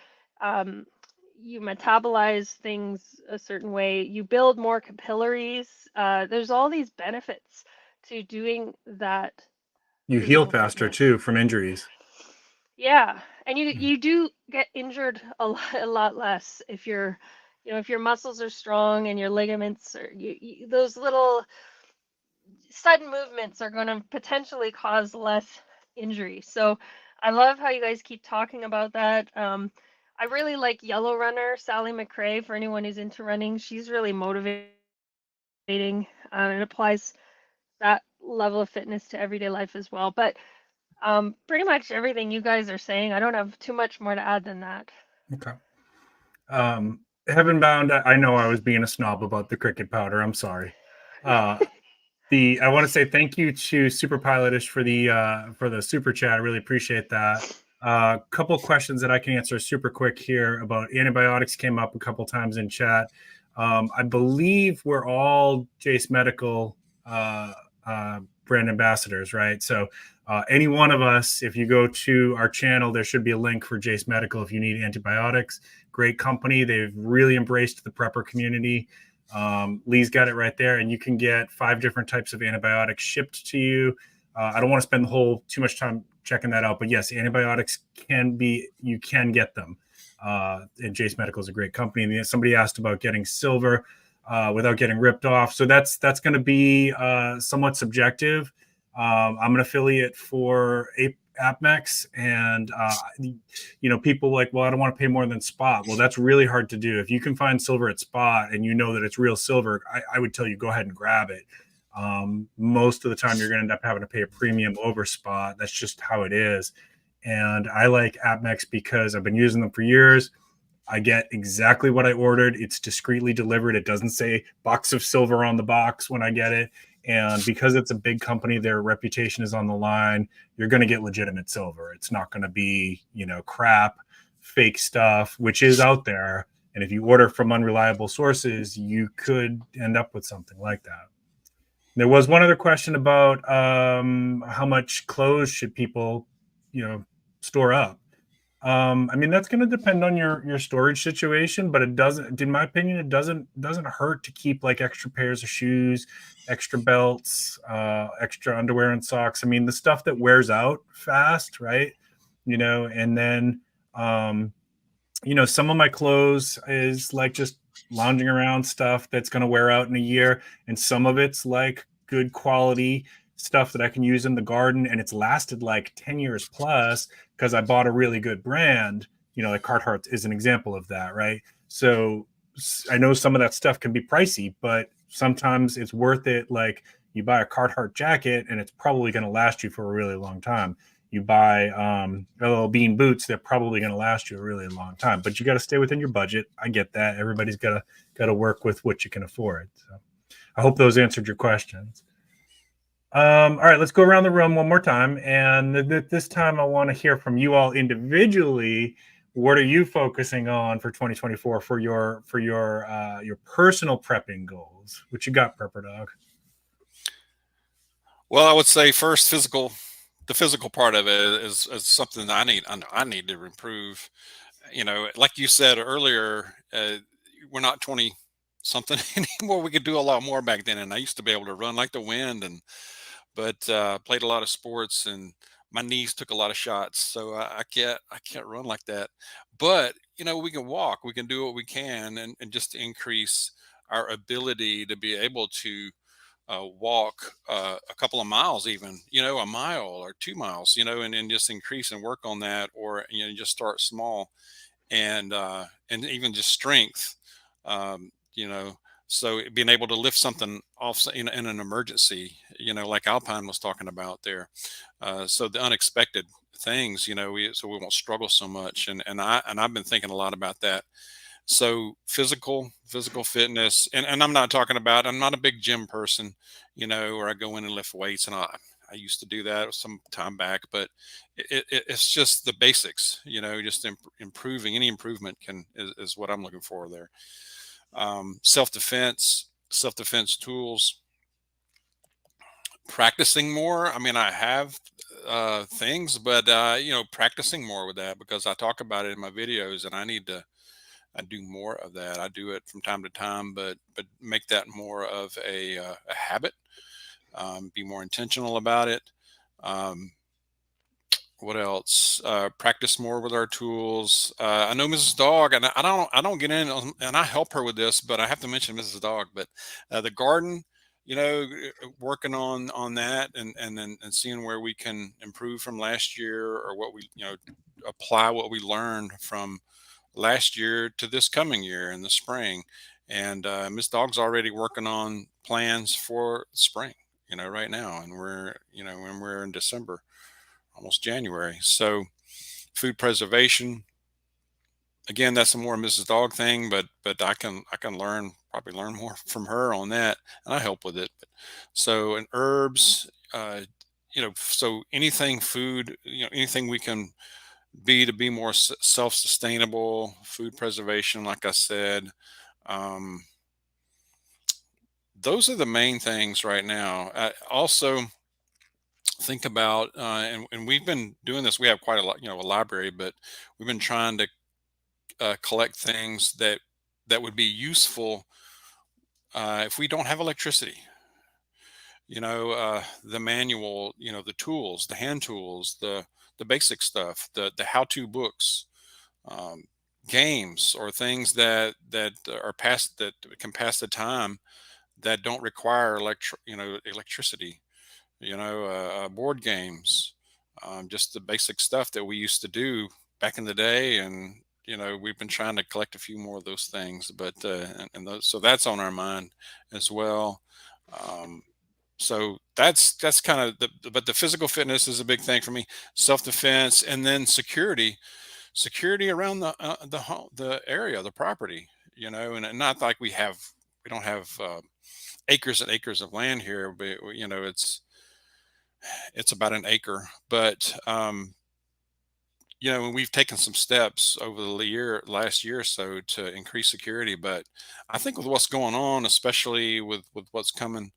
You metabolize things a certain way. You build more capillaries. There's all these benefits to doing that. You heal Physical faster fitness. too from injuries. Yeah, and you do get injured a lot less if you're, if your muscles are strong and your ligaments are those little sudden movements are going to potentially cause less injury. So I love how you guys keep talking about that. I really like Yellow Runner, Sally McRae, for anyone who's into running. She's really motivating and applies that level of fitness to everyday life as well. But pretty much everything you guys are saying, I don't have too much more to add than that. Okay. Heaven bound, I know I was being a snob about the cricket powder. I'm sorry. I want to say thank you to Super Pilotish for the super chat. I really appreciate that. Couple questions that I can answer super quick here about antibiotics came up a couple times in chat. I believe we're all Jace Medical brand ambassadors, right? So any one of us, if you go to our channel, there should be a link for Jace Medical if you need antibiotics. Great company. They've really embraced the prepper community. Lee's got it right there, and you can get 5 different types of antibiotics shipped to you. I don't want to spend too much time checking that out, but yes, antibiotics you can get them. And Jace Medical is a great company. And somebody asked about getting silver without getting ripped off. So that's going to be somewhat subjective. I'm an affiliate for AppMex, and people like, well, I don't want to pay more than spot. Well, that's really hard to do. If you can find silver at spot and you know that it's real silver, I would tell you go ahead and grab it. Most of the time you're going to end up having to pay a premium over spot. That's just how it is. And I like AppMex because I've been using them for years. I get exactly what I ordered. It's discreetly delivered. It doesn't say box of silver on the box when I get it. And because it's a big company, their reputation is on the line. You're going to get legitimate silver. It's not going to be, crap, fake stuff, which is out there. And if you order from unreliable sources, you could end up with something like that. There was one other question about how much clothes should people, store up. That's going to depend on your storage situation, but it doesn't, in my opinion, it doesn't hurt to keep like extra pairs of shoes, extra belts, extra underwear and socks. The stuff that wears out fast, right? And then, some of my clothes is like just lounging around stuff that's going to wear out in a year. And some of it's like good quality stuff that I can use in the garden, and it's lasted like 10 years plus because I bought a really good brand. Like Carhartt is an example of that, right? So I know some of that stuff can be pricey, but sometimes it's worth it. Like you buy a Carhartt jacket and it's probably going to last you for a really long time. You buy LL Bean boots, they're probably going to last you a really long time, but you got to stay within your budget. I get that. Everybody's got to work with what you can afford. So I hope those answered your questions. All right, let's go around the room one more time. And this time I want to hear from you all individually. What are you focusing on for 2024 for your personal prepping goals? What you got, Prepper Dog? Well, I would say first the physical part of it is something that I need to improve. Like you said earlier, we're not 20 something anymore. We could do a lot more back then. And I used to be able to run like the wind, but played a lot of sports and my knees took a lot of shots, so I can't run like that. But we can walk, we can do what we can, and just increase our ability to be able to walk a couple of miles, even a mile or 2 miles, and just increase and work on that, or just start small, and even just strength, um, you know. So being able to lift something off in an emergency, like Alpine was talking about there. So the unexpected things, so we won't struggle so much. And I've been thinking a lot about that. So physical fitness, and I'm not a big gym person, where I go in and lift weights, and I used to do that some time back, but it's just the basics, just improving. Any improvement is what I'm looking for there. Self-defense tools, practicing more. I mean, I have things, but practicing more with that, because I talk about it in my videos, and I do more of that. I do it from time to time, but make that more of a habit. Be more intentional about it. Um, what else? Practice more with our tools. I know Mrs. Dog, and I don't get in and I help her with this, but I have to mention Mrs. Dog. But the garden, working on that, and seeing where we can improve from last year, or what we apply what we learned from last year to this coming year in the spring. And Miss Dog's already working on plans for spring, right now, and we're in December, almost January. So food preservation, again, that's a more Mrs. Dog thing, but I can probably learn more from her on that, and I help with it. So, and herbs, so anything food, anything we can to be more self-sustainable, food preservation, like I said. Um, those are the main things right now. Also, think about, and we've been doing this. We have quite a lot, a library, but we've been trying to collect things that would be useful if we don't have electricity. The manual, the tools, the hand tools, the basic stuff, the how-to books, um, games, or things that are past that can pass the time, that don't require electricity. Board games, just the basic stuff that we used to do back in the day, and we've been trying to collect a few more of those things, but so that's on our mind as well. Um, so that's kind of but the physical fitness is a big thing for me. Self-defense, and then security around the home, the area, the property, and not like we don't have acres and acres of land here, but it's about an acre. But we've taken some steps over the last year or so, to increase security. But I think with what's going on, especially with what's coming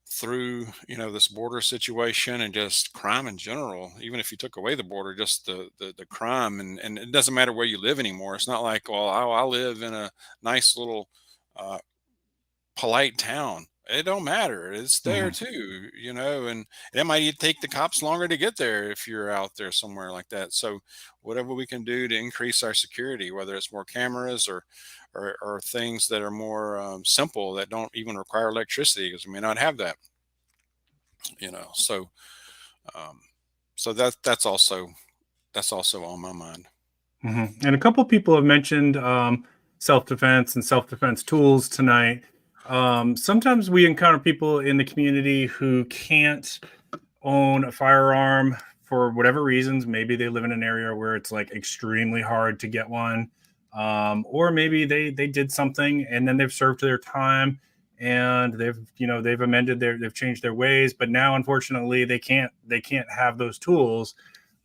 through, this border situation, and just crime in general, even if you took away the border, just the crime, and it doesn't matter where you live anymore. It's not like, well, I live in a nice little uh, polite town. It don't matter. It's there Mhm. too, and it might take the cops longer to get there if you're out there somewhere like that. So whatever we can do to increase our security, whether it's more cameras, or things that are more simple, that don't even require electricity, because we may not have that, so um, so that's also on my mind. And a couple people have mentioned self-defense and self-defense tools tonight. Sometimes we encounter people in the community who can't own a firearm for whatever reasons. Maybe they live in an area where it's like extremely hard to get one, or maybe they did something and then they've served their time, and they've amended they've changed their ways, but now unfortunately they can't have those tools.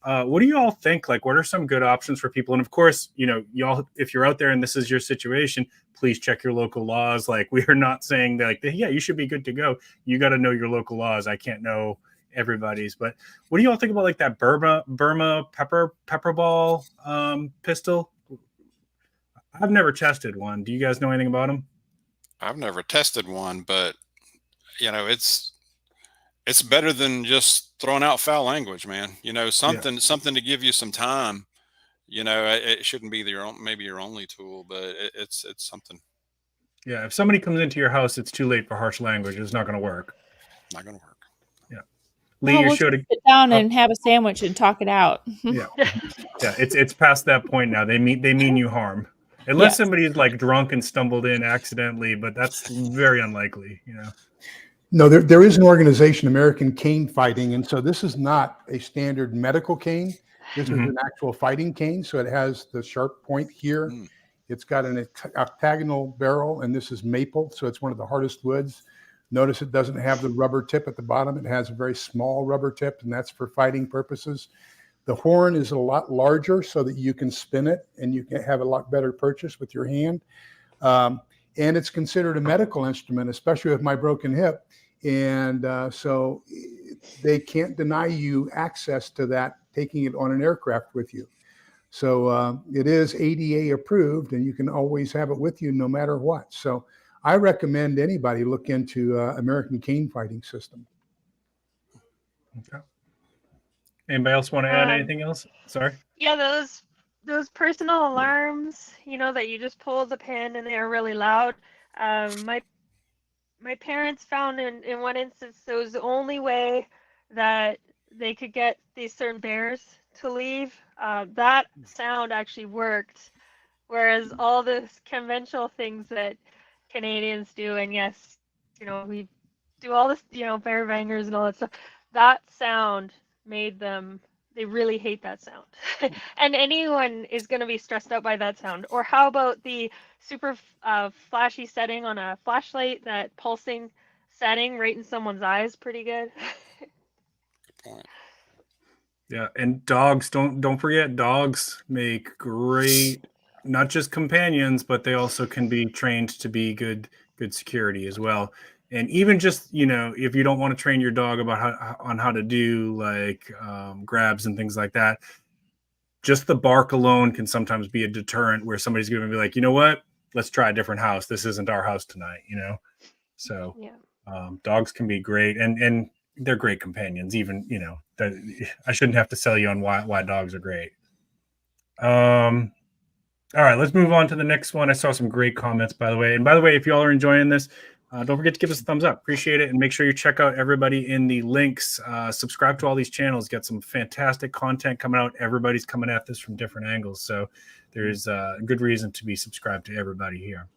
What do you all think? Like, what are some good options for people? And of course, y'all, if you're out there and this is your situation, please check your local laws. Like, we are not saying that, like, yeah, you should be good to go. You got to know your local laws. I can't know everybody's, but what do you all think about, like, that Burma pepper ball pistol? I've never tested one. Do you guys know anything about them? I've never tested one, but it's it's better than just throwing out foul language, man. You know, something to give you some time. You know, it shouldn't be maybe your only tool, but it's something. Yeah, if somebody comes into your house, it's too late for harsh language. It's not going to work. Not going to work. Yeah. Lee, we'll sit down and have a sandwich and talk it out. Yeah. It's past that point now. They mean you harm, unless somebody's like drunk and stumbled in accidentally, but that's very unlikely. You know. No, there is an organization, American Cane Fighting, and so this is not a standard medical cane. This is an actual fighting cane, so it has the sharp point here. It's got an octagonal barrel, and this is maple, so it's one of the hardest woods. Notice it doesn't have the rubber tip at the bottom. It has a very small rubber tip, and that's for fighting purposes. The horn is a lot larger so that you can spin it, and you can have a lot better purchase with your hand. And it's considered a medical instrument, especially with my broken hip. And so they can't deny you access to that, taking it on an aircraft with you. So it is ADA approved, and you can always have it with you no matter what. So I recommend anybody look into American Cane Fighting System. Okay. Anybody else want to add anything else? Sorry. Yeah, those personal alarms, you know, that you just pull the pin and they're really loud. My parents found in one instance it was the only way that they could get these certain bears to leave. That sound actually worked, whereas all the conventional things that Canadians do, and yes, you know, we do all this, you know, bear bangers and all that stuff, that sound made them, they really hate that sound. And anyone is going to be stressed out by that sound. Or how about the super flashy setting on a flashlight, that pulsing setting right in someone's eyes? Pretty good. Good point. Yeah, and dogs, don't forget, dogs make great, not just companions, but they also can be trained to be good security as well. And even just, you know, if you don't want to train your dog about how to do like grabs and things like that, just the bark alone can sometimes be a deterrent where somebody's going to be like, you know what, let's try a different house. This isn't our house tonight, you know? So dogs can be great, and they're great companions. Even, you know, I shouldn't have to sell you on why dogs are great. All right, let's move on to the next one. I saw some great comments, by the way. And by the way, if y'all are enjoying this, don't forget to give us a thumbs up. Appreciate it. And make sure you check out everybody in the links. Subscribe to all these channels. Get some fantastic content coming out. Everybody's coming at this from different angles. So there's a good reason to be subscribed to everybody here.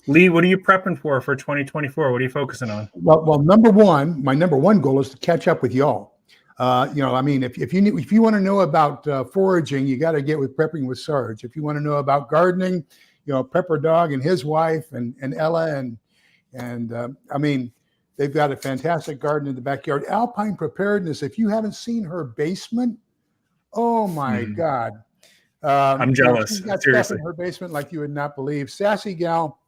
Lee, what are you prepping for 2024? What are you focusing on? Well, my number one goal is to catch up with y'all. You know, I mean, if you want to know about foraging, you got to get with Prepping with Sarge. If you want to know about gardening, you know, Prepper Dog and his wife and Ella and I mean, they've got a fantastic garden in the backyard. Alpine Preparedness. If you haven't seen her basement, oh my God, I'm jealous. She's got Seriously, stuff in her basement like you would not believe. Sassy gal,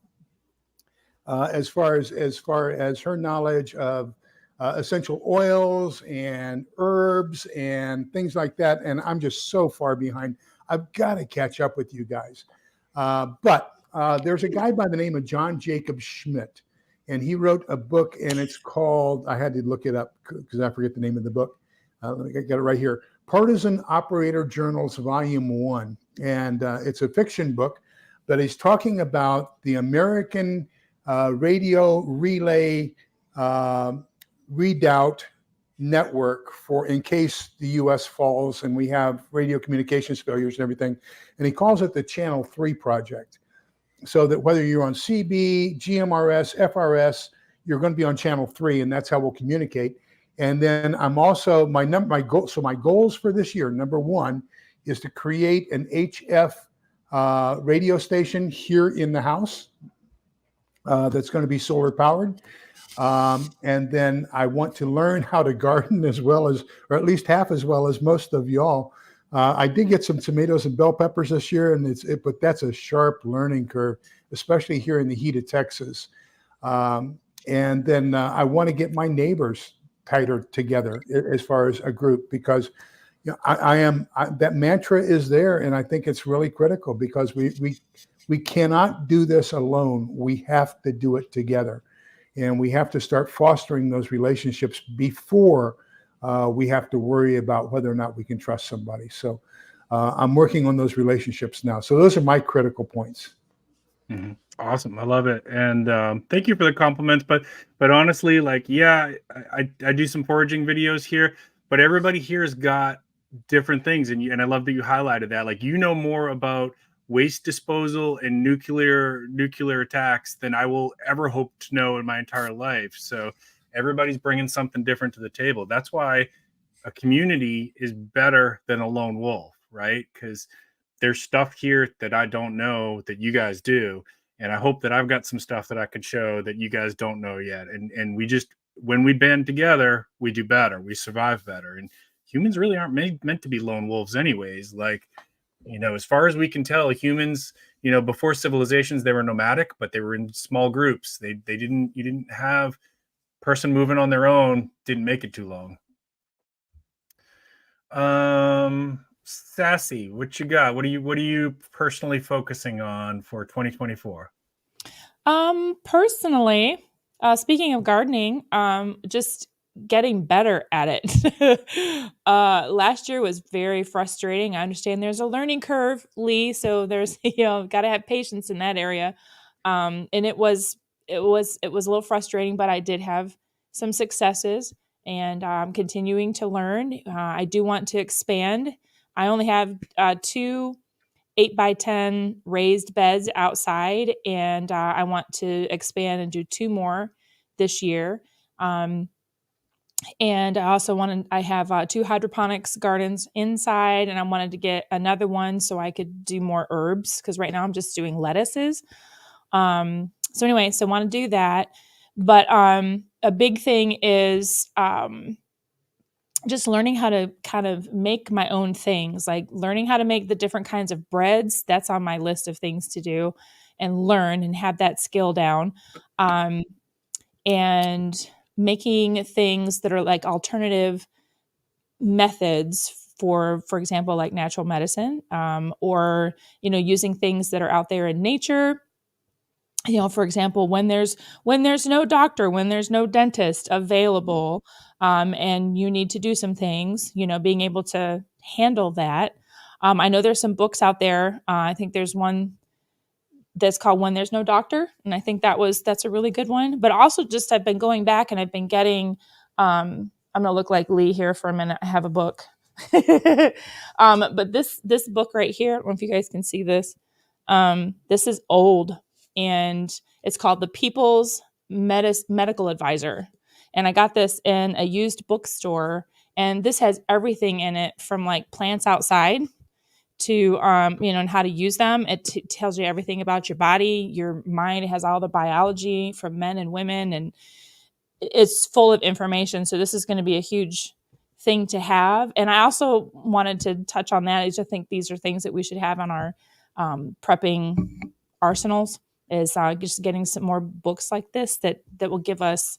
as far as her knowledge of essential oils and herbs and things like that. And I'm just so far behind. I've got to catch up with you guys. But there's a guy by the name of John Jacob Schmidt, and he wrote a book, and it's called, I had to look it up because I forget the name of the book. Let me get it right here. Partisan Operator Journals, Volume 1. And it's a fiction book, but he's talking about the American radio relay redoubt network for in case the U.S. falls and we have radio communications failures and everything. And he calls it the Channel 3 Project. So that whether you're on CB, GMRS, FRS, you're going to be on Channel 3, and that's how we'll communicate. And then I'm also, my goals for this year, number one, is to create an HF radio station here in the house that's going to be solar powered. And then I want to learn how to garden as well as, or at least half as well as most of y'all. I did get some tomatoes and bell peppers this year, but that's a sharp learning curve, especially here in the heat of Texas. And then I want to get my neighbors tighter together as far as a group, because you know, that mantra is there, and I think it's really critical because we cannot do this alone. We have to do it together. And we have to start fostering those relationships before we have to worry about whether or not we can trust somebody. So I'm working on those relationships now. So those are my critical points. Mm-hmm. Awesome. I love it. And thank you for the compliments. But honestly, like, yeah, I do some foraging videos here, but everybody here has got different things. And I love that you highlighted that. Like, you know more about waste disposal and nuclear attacks than I will ever hope to know in my entire life. So everybody's bringing something different to the table. That's why a community is better than a lone wolf, right? Because there's stuff here that I don't know that you guys do. And I hope that I've got some stuff that I can show that you guys don't know yet. And we just, when we band together, we do better. We survive better. And humans really aren't meant to be lone wolves anyways. Like, you know, as far as we can tell, humans, you know, before civilizations, they were nomadic, but they were in small groups. You didn't have person moving on their own, didn't make it too long. Sassy, what you got? What are you personally focusing on for 2024? Personally, speaking of gardening, just getting better at it. Last year was very frustrating. I understand there's a learning curve, Lee, so there's, you know, got to have patience in that area. And it was a little frustrating, but I did have some successes, and I'm continuing to learn. I do want to expand. I only have 2 8x10 raised beds outside, and I want to expand and do 2 more this year. And I also I have 2 hydroponics gardens inside, and I wanted to get another one so I could do more herbs, because right now I'm just doing lettuces. So anyway, so I want to do that. But a big thing is just learning how to kind of make my own things, like learning how to make the different kinds of breads. That's on my list of things to do and learn and have that skill down. And making things that are like alternative methods for example, like natural medicine, or, you know, using things that are out there in nature. You know, for example, when there's no doctor, when there's no dentist available, and you need to do some things, you know, being able to handle that. I know there's some books out there. I think there's one that's called When There's No Doctor, and I think that's a really good one. But also, just I've been going back and I've been getting. I'm gonna look like Lee here for a minute. I have a book, but this book right here. I don't know if you guys can see this. This is old, and it's called The People's Medical Advisor. And I got this in a used bookstore, and this has everything in it from like plants outside to, you know, and how to use them. It tells you everything about your body, your mind. It has all the biology from men and women, and it's full of information. So this is going to be a huge thing to have. And I also wanted to touch on that. I just think these are things that we should have on our prepping arsenals, is just getting some more books like this that will give us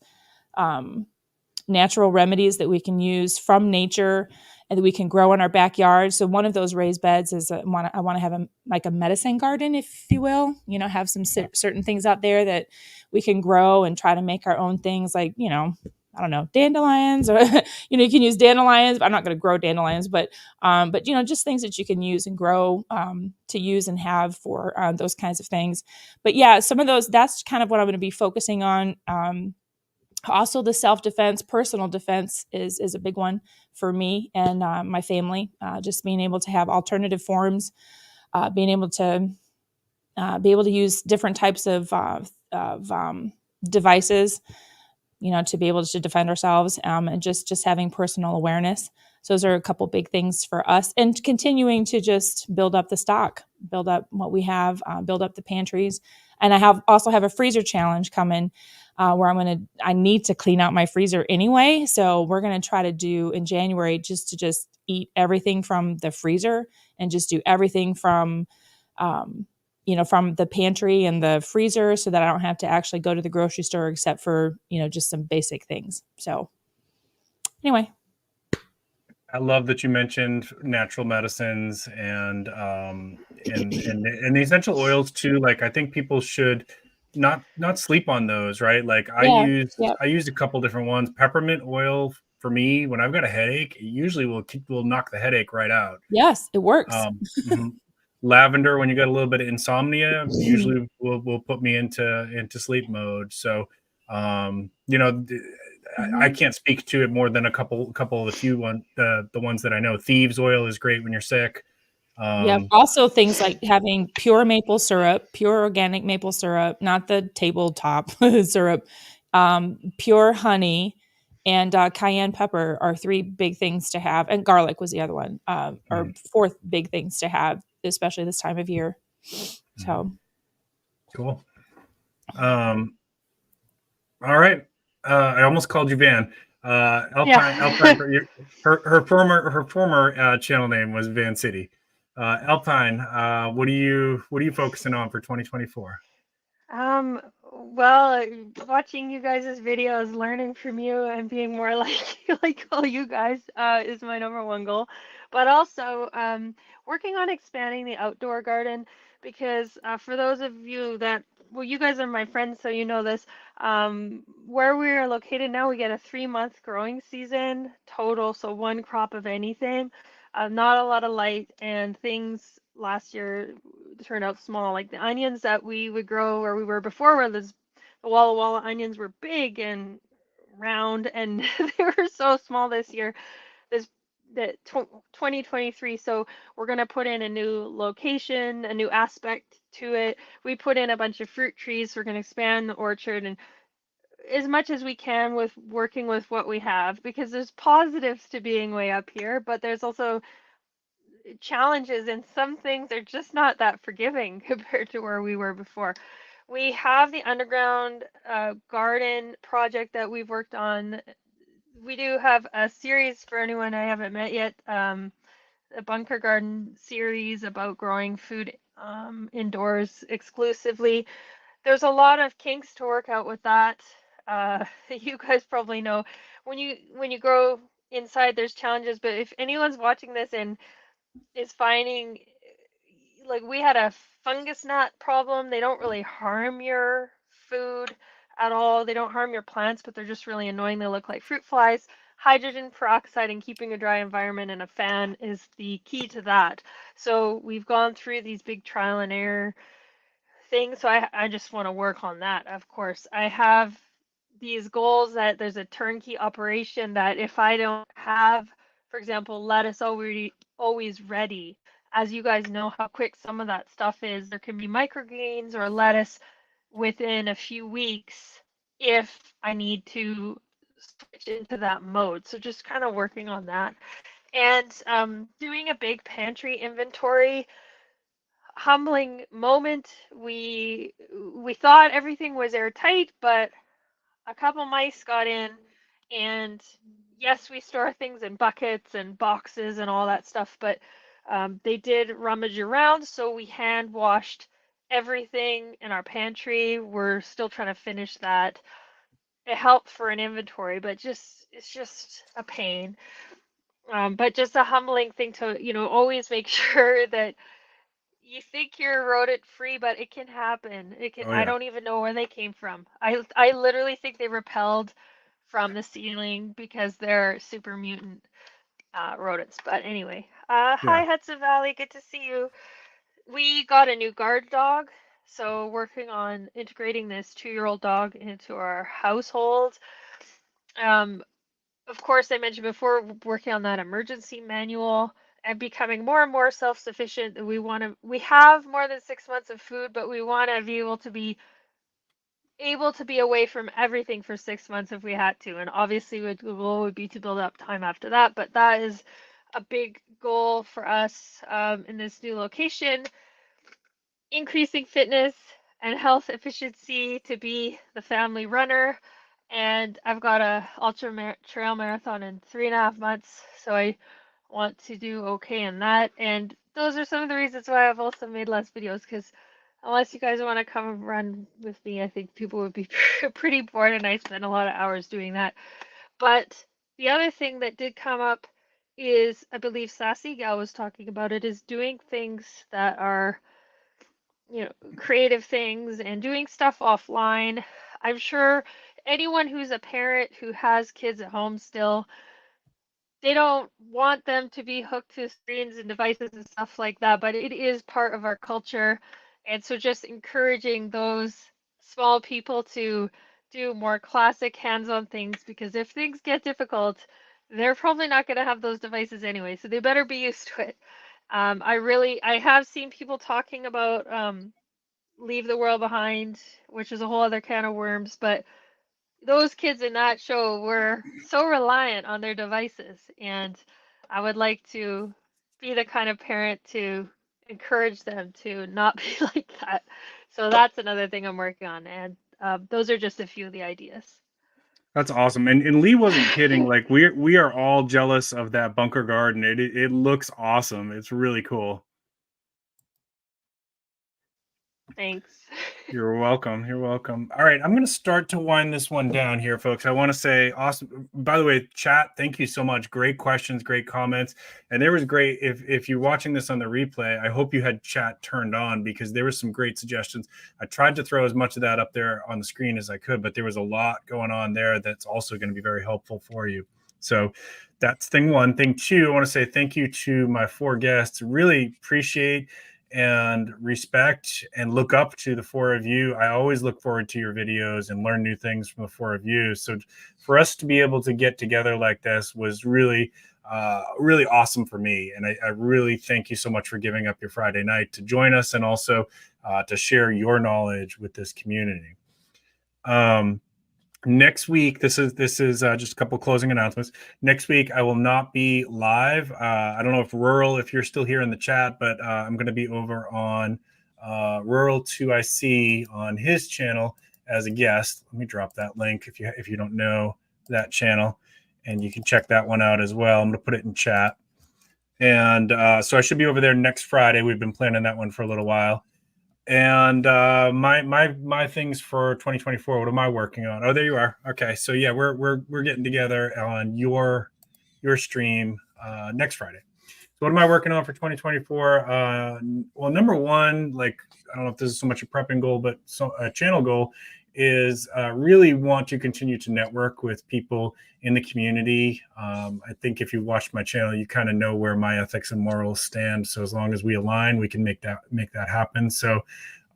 natural remedies that we can use from nature and that we can grow in our backyard. So one of those raised beds is I want to have a medicine garden, if you will, you know, have some certain things out there that we can grow and try to make our own things, like, you know, I don't know, dandelions, or, you know, you can use dandelions. I'm not going to grow dandelions, but, you know, just things that you can use and grow, to use and have for those kinds of things. But yeah, some of those, that's kind of what I'm going to be focusing on. Also, the self-defense, personal defense is a big one for me and my family. Just being able to have alternative forms, being able to use different types of devices, you know, to be able to defend ourselves, and just having personal awareness. So those are a couple big things for us, and continuing to just build up the stock, build up what we have, build up the pantries. And I also have a freezer challenge coming, where I need to clean out my freezer anyway. So we're going to try to do in January just eat everything from the freezer and just do everything from, you know, from the pantry and the freezer, so that I don't have to actually go to the grocery store except for, you know, just some basic things. So anyway. I love that you mentioned natural medicines and the essential oils too. Like, I think people should not sleep on those, right? Like Yeah. Yeah. I used a couple different ones. Peppermint oil for me when I've got a headache, it usually will knock the headache right out. Yes, it works. Mhm. Lavender when you got a little bit of insomnia usually will put me into sleep mode. So you know, I can't speak to it more than a couple of the ones that I know. Thieves oil is great when you're sick. Yeah. Also things like having pure maple syrup, pure organic maple syrup, not the tabletop syrup, pure honey, and cayenne pepper are 3 big things to have. And garlic was the other one, or 4th big things to have, especially this time of year. So Cool. All right. I almost called you Van. Alpine, Yeah. Alpine. Her former channel name was Van City. Alpine. What are you focusing on for 2024? Well, watching you guys' videos, learning from you, and being more like all you guys is my number one goal. But also working on expanding the outdoor garden because for those of you that, well, you guys are my friends, so you know this. Where we are located now, we get a 3-month growing season total, so 1 crop of anything. Not a lot of light, and things last year turned out small. Like the onions that we would grow where we were before, where the Walla Walla onions were big and round, and they were so small this year. This the 2023. So we're gonna put in a new location, a new aspect to it. We put in a bunch of fruit trees. We're gonna expand the orchard and as much as we can with working with what we have because there's positives to being way up here, but there's also challenges and some things are just not that forgiving compared to where we were before. We have the underground garden project that we've worked on. We do have a series for anyone I haven't met yet, a bunker garden series about growing food indoors exclusively. There's a lot of kinks to work out with that. You guys probably know when you grow inside, there's challenges. But if anyone's watching this and is finding like we had a fungus gnat problem. They don't really harm your food at all. They don't harm your plants, but they're just really annoying. They look like fruit flies. Hydrogen peroxide and keeping a dry environment and a fan is the key to that. So we've gone through these big trial and error things. So I just want to work on that, of course. I have these goals that there's a turnkey operation that if I don't have, for example, lettuce always ready, as you guys know how quick some of that stuff is, there can be microgreens or lettuce within a few weeks if I need to switch into that mode. So just kind of working on that. And doing a big pantry inventory. Humbling moment. We thought everything was airtight, but a couple mice got in, and yes, we store things in buckets and boxes and all that stuff, but they did rummage around, so we hand washed everything in our pantry. We're still trying to finish that. It helped for an inventory, but it's just a pain. But just a humbling thing to, always make sure that you think you're rodent free, but it can happen. It can. Oh I yeah. don't even know where they came from. I literally think they repelled from the ceiling because they're super mutant rodents. But anyway, hi Yeah. Hudson Valley, good to see you. We got a new guard dog, so working on integrating this 2-year-old dog into our household. Um, of course, I mentioned before working on that emergency manual and becoming more and more self-sufficient. We have more than 6 months of food, but we want to be able to be away from everything for 6 months if we had to. And obviously, the goal would be to build up time after that. But that is a big goal for us in this new location. Increasing fitness and health efficiency to be the family runner. And I've got a trail marathon in 3.5 months, so I want to do okay in that. And those are some of the reasons why I've also made less videos, because unless you guys want to come and run with me, I think people would be pretty bored, and I spend a lot of hours doing that. But the other thing that did come up is, I believe Sassy Gal was talking about it, is doing things that are creative things and doing stuff offline. I'm sure anyone who's a parent who has kids at home still, they don't want them to be hooked to screens and devices and stuff like that, but it is part of our culture. And so just encouraging those small people to do more classic hands-on things, because if things get difficult, they're probably not going to have those devices anyway, so they better be used to it. I have seen people talking about Leave the World Behind, which is a whole other can of worms, but those kids in that show were so reliant on their devices, and I would like to be the kind of parent to encourage them to not be like that. So that's another thing I'm working on, and those are just a few of the ideas. That's awesome. And Lee wasn't kidding. Like we are all jealous of that bunker garden. It looks awesome. It's really cool. Thanks. You're welcome. You're welcome. All right, I'm going to start to wind this one down here, folks. I want to say, awesome. By the way, chat, thank you so much. Great questions, great comments, and there was great. If you're watching this on the replay, I hope you had chat turned on, because there was some great suggestions. I tried to throw as much of that up there on the screen as I could, but there was a lot going on there that's also going to be very helpful for you. So that's thing one. Thing two, I want to say thank you to my 4 guests. Really appreciate and respect and look up to the 4 of you. I always look forward to your videos and learn new things from the 4 of you. So for us to be able to get together like this was really, really awesome for me. And I really thank you so much for giving up your Friday night to join us, and also to share your knowledge with this community. Next week, this is just a couple closing announcements. Next week, I will not be live. I don't know if Rural, if you're still here in the chat, but I'm going to be over on Rural 2IC on his channel as a guest. Let me drop that link if you don't know that channel, and you can check that one out as well. I'm going to put it in chat. And so I should be over there next Friday. We've been planning that one for a little while. And my things for 2024, what am I working on? Oh, there you are. Okay, so yeah, we're getting together on your stream next Friday. So what am I working on for 2024? Well, number one, like, I don't know if this is so much a prepping goal, but a channel goal is really want to continue to network with people in the community. I think if you watch my channel, you kind of know where my ethics and morals stand. So as long as we align, we can make that happen. So,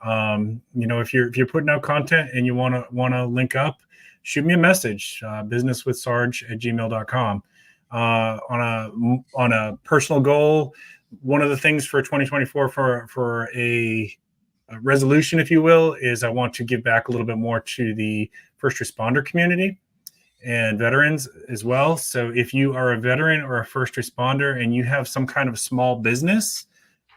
if you're putting out content and you want to link up, shoot me a message, businesswithsarge@gmail.com. On a personal goal, one of the things for 2024 for a resolution, if you will, is I want to give back a little bit more to the first responder community and veterans as well. So if you are a veteran or a first responder and you have some kind of small business,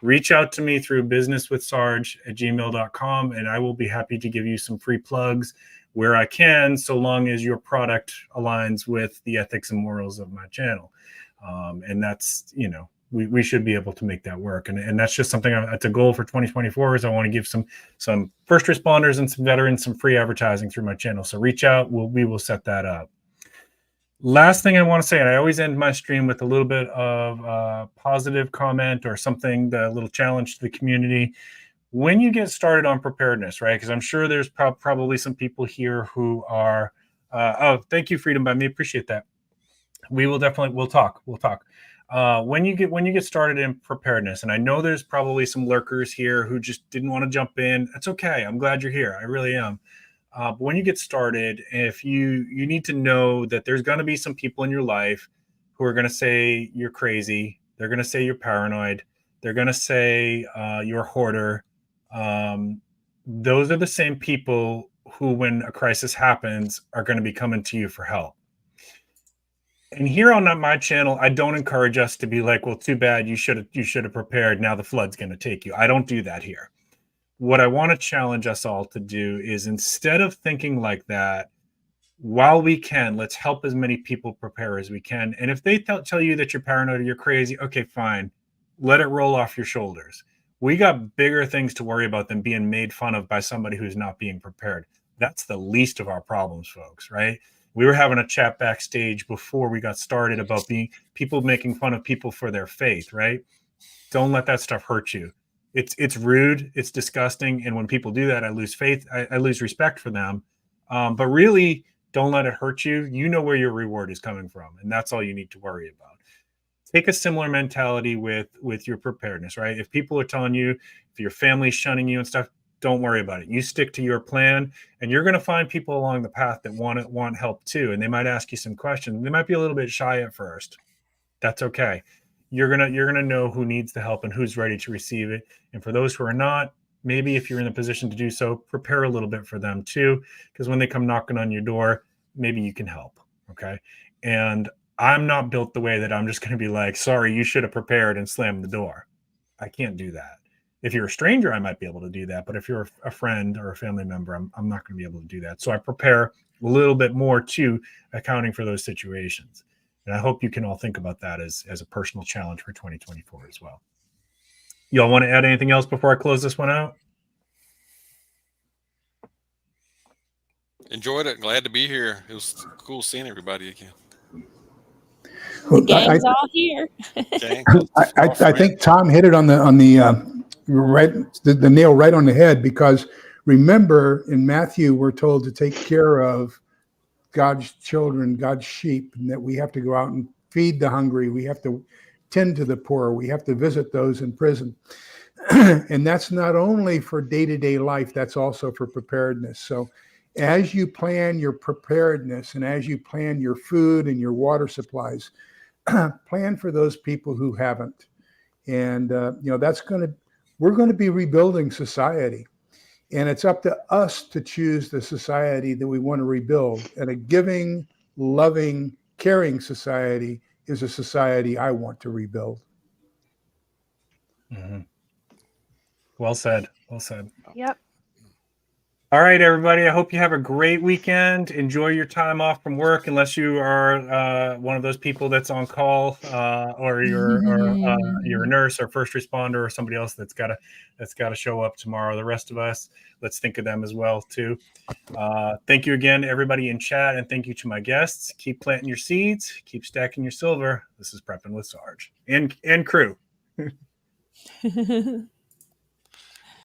reach out to me through businesswithsarge@gmail.com, and I will be happy to give you some free plugs where I can, so long as your product aligns with the ethics and morals of my channel. And that's, we should be able to make that work. And that's just something that's a goal for 2024, is I want to give some first responders and some veterans some free advertising through my channel. So reach out. We will set that up. Last thing I want to say, and I always end my stream with a little bit of positive comment or something, the little challenge to the community. When you get started on preparedness, right? Because I'm sure there's probably some people here who are, oh, thank you, Freedom by Me. Appreciate that. We'll talk. When you get started in preparedness, and I know there's probably some lurkers here who just didn't want to jump in. That's okay. I'm glad you're here. I really am. But when you get started, if you need to know that there's going to be some people in your life who are going to say you're crazy. They're going to say you're paranoid. They're going to say you're a hoarder. Those are the same people who, when a crisis happens, are going to be coming to you for help. And here on my channel, I don't encourage us to be like, well, too bad, you should have prepared. Now the flood's going to take you. I don't do that here. What I want to challenge us all to do is, instead of thinking like that, while we can, let's help as many people prepare as we can. And if they tell you that you're paranoid or you're crazy, okay, fine. Let it roll off your shoulders. We got bigger things to worry about than being made fun of by somebody who's not being prepared. That's the least of our problems, folks, right? We were having a chat backstage before we got started about people making fun of people for their faith, right? Don't let that stuff hurt you. It's rude, it's disgusting, and when people do that, I lose faith, I lose respect for them. But really, don't let it hurt you. You know where your reward is coming from, and that's all you need to worry about. Take a similar mentality with your preparedness, right? If people are telling you, if your family's shunning you and stuff, don't worry about it. You stick to your plan, and you're going to find people along the path that want help too, and they might ask you some questions. They might be a little bit shy at first. That's okay. You're gonna know who needs the help and who's ready to receive it. And for those who are not, maybe if you're in a position to do so, prepare a little bit for them too, because when they come knocking on your door, maybe you can help. Okay. And I'm not built the way that I'm just going to be like, sorry, you should have prepared and slammed the door. I can't do that. If you're a stranger, I might be able to do that. But if you're a friend or a family member, I'm not going to be able to do that. So I prepare a little bit more to accounting for those situations. And I hope you can all think about that as a personal challenge for 2024 as well. Y'all want to add anything else before I close this one out? Enjoyed it. Glad to be here. It was cool seeing everybody again. Well, Gang's all here. Okay. I think Tom hit it on the right, the nail right on the head, because remember in Matthew we're told to take care of God's children, God's sheep, and that we have to go out and feed the hungry. We have to tend to the poor. We have to visit those in prison. And that's not only for day-to-day life, that's also for preparedness. So as you plan your preparedness and as you plan your food and your water supplies, plan for those people who haven't. And, we're going to be rebuilding society. And it's up to us to choose the society that we want to rebuild. And a giving, loving, caring society is a society I want to rebuild. Mm-hmm. Well said. Well said. Yep. All right, everybody. I hope you have a great weekend. Enjoy your time off from work, unless you are one of those people that's on call, or you're a nurse or first responder or somebody else that's got to show up tomorrow. The rest of us, let's think of them as well too. Thank you again, everybody in chat, and thank you to my guests. Keep planting your seeds. Keep stacking your silver. This is Prepping with Sarge and crew.